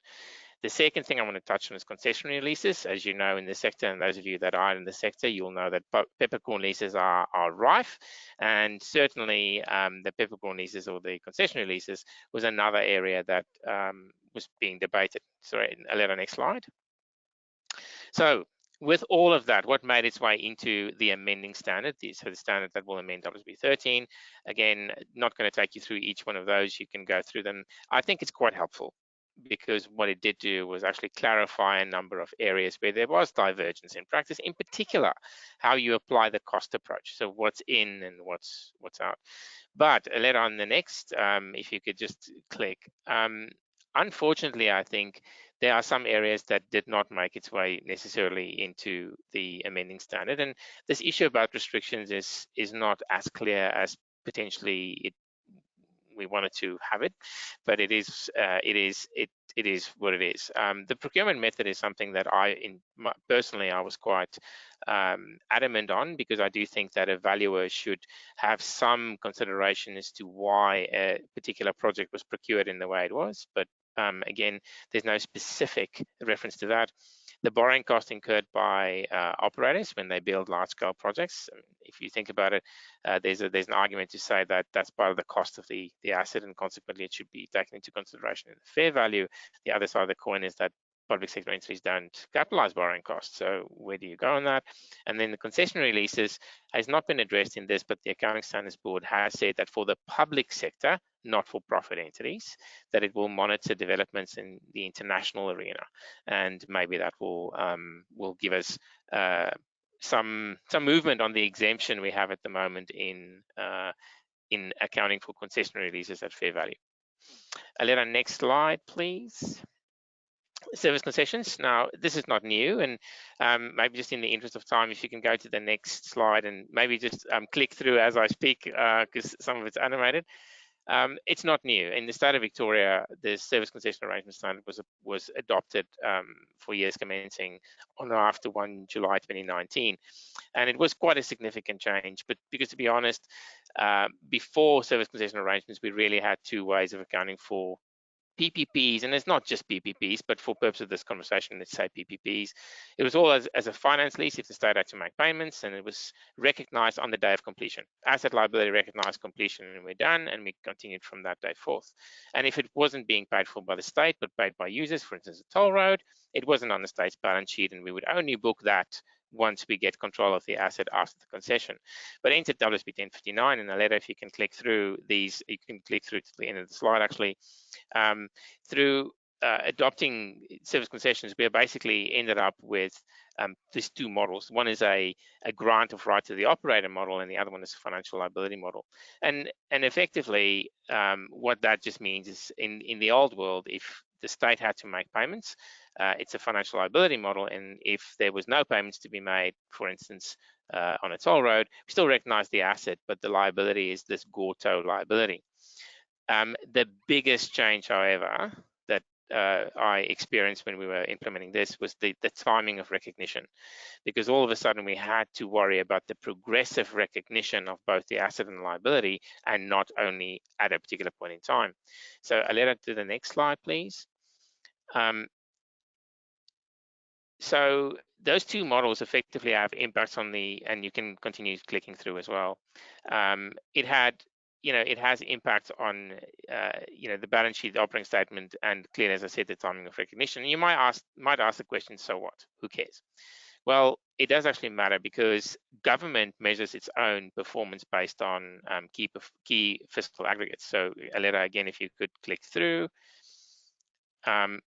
The second thing I want to touch on is concession releases. As you know, in the sector, and those of you that are in the sector, you'll know that peppercorn leases are rife, and certainly the peppercorn leases or the concession releases was another area that was being debated. Sorry, Aletta, next slide. So with all of that, what made its way into the amending standard, so the standard that will amend WSB 13, again, not going to take you through each one of those, you can go through them. I think it's quite helpful, because what it did do was actually clarify a number of areas where there was divergence in practice, in particular, how you apply the cost approach. So what's in and what's out. But later on the next, if you could just click, unfortunately, I think there are some areas that did not make its way necessarily into the amending standard. And this issue about restrictions is not as clear as potentially we wanted to have it, but it is what it is. The procurement method is something that personally I was quite adamant on, because I do think that a valuer should have some consideration as to why a particular project was procured in the way it was. But again, there's no specific reference to that. The borrowing cost incurred by operators when they build large-scale projects. If you think about it, there's an argument to say that that's part of the cost of the asset, and consequently it should be taken into consideration in the fair value. The other side of the coin is that public sector entities don't capitalize borrowing costs. So where do you go on that? And then the concession releases has not been addressed in this, but the Accounting Standards Board has said that for the public sector, not-for-profit entities, that it will monitor developments in the international arena, and maybe that will give us some movement on the exemption we have at the moment in accounting for concession releases at fair value. Aletta, next slide, please. Service concessions. Now, this is not new, and maybe just in the interest of time, if you can go to the next slide and maybe just click through as I speak, because some of it's animated. It's not new. In the state of Victoria, the Service Concession Arrangement Standard was adopted for years commencing on or after 1 July 2019, and it was quite a significant change. But because, to be honest, before Service Concession Arrangements, we really had two ways of accounting for PPPs, and it's not just PPPs, but for purpose of this conversation, let's say PPPs. It was all as a finance lease if the state had to make payments, and it was recognized on the day of completion. Asset liability recognized completion, and we're done, and we continued from that day forth. And if it wasn't being paid for by the state, but paid by users, for instance, a toll road, it wasn't on the state's balance sheet, and we would only book that once we get control of the asset after the concession. But enter WSB 1059, and Aletta, if you can click through these, you can click through to the end of the slide actually. Through adopting service concessions, we basically ended up with these two models. One is a grant of right to the operator model, and the other one is a financial liability model. And effectively, what that just means is in the old world, if the state had to make payments, it's a financial liability model, and if there was no payments to be made, for instance, on a toll road, we still recognize the asset, but the liability is this GORTO liability. The biggest change, however, that I experienced when we were implementing this was the timing of recognition, because all of a sudden we had to worry about the progressive recognition of both the asset and liability, and not only at a particular point in time. So Aletta, to the next slide, please. So those two models effectively have impacts on and you can continue clicking through as well. It has impact on, the balance sheet, the operating statement, and clearly, as I said, the timing of recognition. You might ask the question, so what? Who cares? Well, it does actually matter, because government measures its own performance based on key fiscal aggregates. So Aletta, again, if you could click through.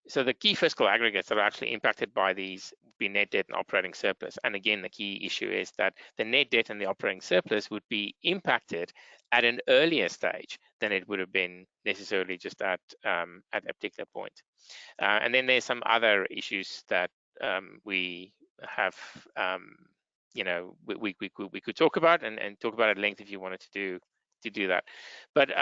So the key fiscal aggregates that are actually impacted by these would be net debt and operating surplus. And again, the key issue is that the net debt and the operating surplus would be impacted at an earlier stage than it would have been necessarily just at a particular point. And then there's some other issues that we have, we could talk about and talk about at length if you wanted to do that. But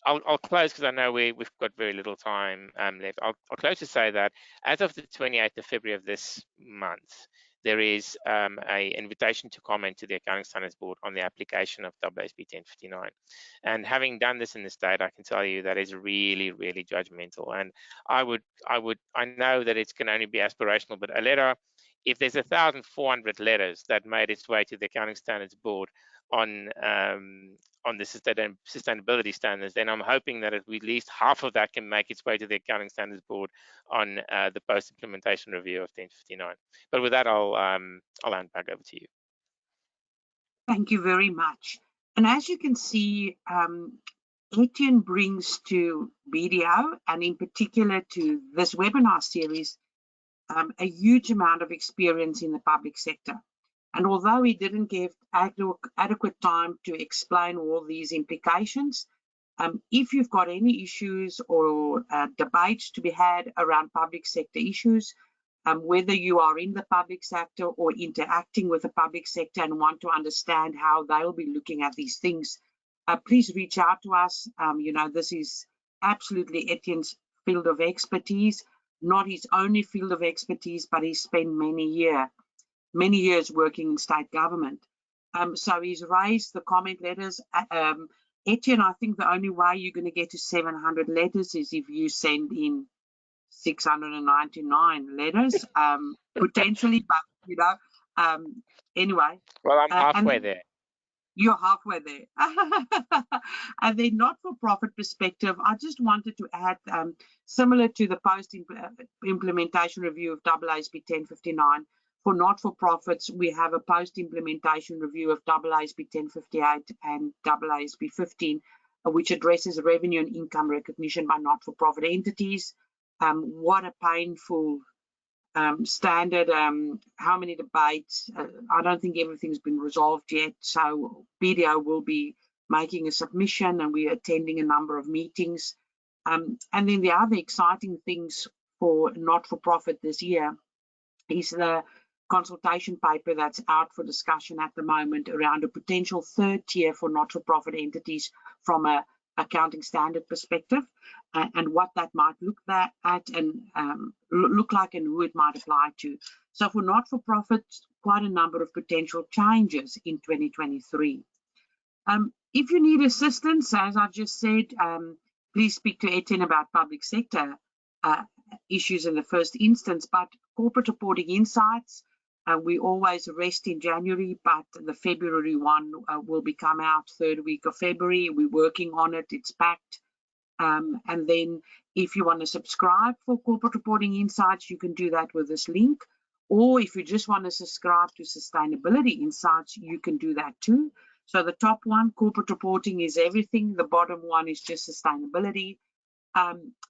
I'll close, because I know we've got very little time left. I'll close to say that as of the 28th of February of this month, there is an invitation to comment to the Accounting Standards Board on the application of WSB 1059. And having done this in the state, I can tell you that is really, really judgmental. And I know that it can only be aspirational, but Aletta, if there's 1,400 letters that made its way to the Accounting Standards Board on the sustainability standards, then I'm hoping that at least half of that can make its way to the Accounting Standards Board on the post-implementation review of 1059. But with that, I'll hand back over to you. Thank you very much. And as you can see, Etienne brings to BDO, and in particular to this webinar series, a huge amount of experience in the public sector. And although he didn't give adequate time to explain all these implications, if you've got any issues or debates to be had around public sector issues, whether you are in the public sector or interacting with the public sector and want to understand how they'll be looking at these things, please reach out to us. You know, this is absolutely Etienne's field of expertise, not his only field of expertise, but he spent many years working in state government. So he's raised the comment letters. Etienne, I think the only way you're going to get to 700 letters is if you send in 699 letters, potentially, but you know, anyway. Well, I'm halfway there. You're halfway there. And then not-for-profit perspective, I just wanted to add, similar to the post-implementation review of AASB 1059, for not-for-profits, we have a post-implementation review of AASB 1058 and AASB 15, which addresses revenue and income recognition by not-for-profit entities. What a painful standard, how many debates. I don't think everything's been resolved yet, so BDO will be making a submission and we're attending a number of meetings. And then the other exciting things for not-for-profit this year is the consultation paper that's out for discussion at the moment around a potential third tier for not-for-profit entities from a accounting standard perspective, and what that might look at and look like and who it might apply to. So for not-for-profits, quite a number of potential changes in 2023. If you need assistance, as I've just said, please speak to Etienne about public sector issues in the first instance, but corporate reporting insights, we always rest in January, but the February one will be come out third week of February. We're working on it, it's packed. And then if you want to subscribe for corporate reporting insights, you can do that with this link. Or if you just want to subscribe to sustainability insights, you can do that too. So the top one, corporate reporting, is everything. The bottom one is just sustainability.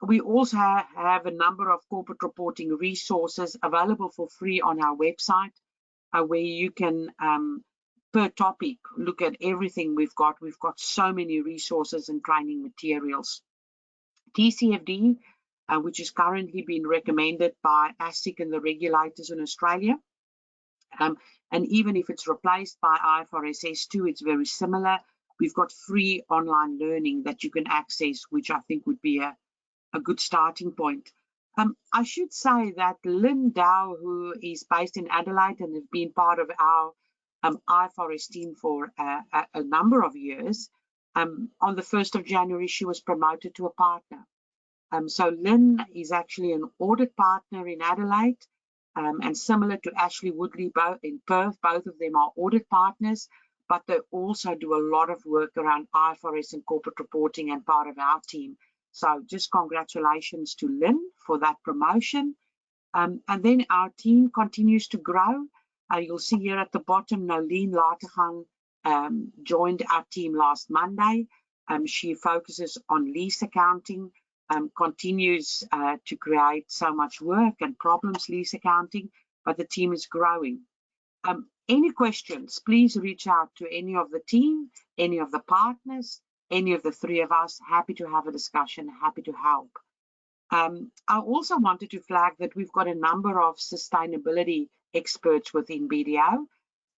We also have a number of corporate reporting resources available for free on our website, where you can, per topic, look at everything we've got. We've got so many resources and training materials. TCFD, which is currently being recommended by ASIC and the regulators in Australia. And even if it's replaced by IFRS S2, it's very similar. We've got free online learning that you can access, which I think would be a good starting point. I should say that Lynn Dow, who is based in Adelaide and has been part of our IFRS team for a number of years, on the 1st of January, she was promoted to a partner. So Lynn is actually an audit partner in Adelaide, and similar to Ashley Woodley in Perth, both of them are audit partners, but they also do a lot of work around IFRS and corporate reporting and part of our team. So just congratulations to Lynn for that promotion. And then our team continues to grow. You'll see here at the bottom, Nolene Lategang joined our team last Monday. She focuses on lease accounting, continues to create so much work and problems lease accounting, but the team is growing. Any questions, please reach out to any of the team, any of the partners, any of the three of us. Happy to have a discussion, happy to help. I also wanted to flag that we've got a number of sustainability experts within BDO.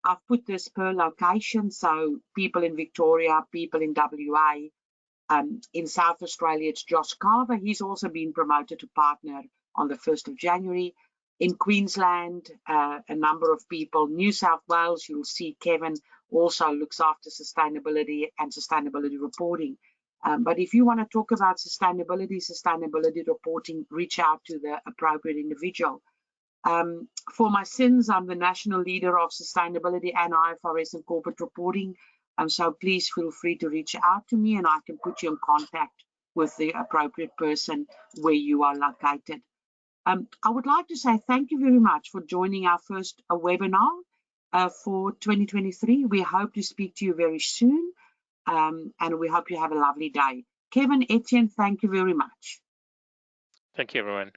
I've put this per location, so people in Victoria, people in WA. In South Australia, it's Josh Carver. He's also been promoted to partner on the 1st of January. In Queensland, a number of people. New South Wales, you'll see Kevin also looks after sustainability and sustainability reporting. But if you want to talk about sustainability reporting, reach out to the appropriate individual. For my sins, I'm the national leader of sustainability and IFRS and corporate reporting. So please feel free to reach out to me and I can put you in contact with the appropriate person where you are located. I would like to say thank you very much for joining our first webinar for 2023. We hope to speak to you very soon, and we hope you have a lovely day. Kevin, Etienne, thank you very much. Thank you, everyone.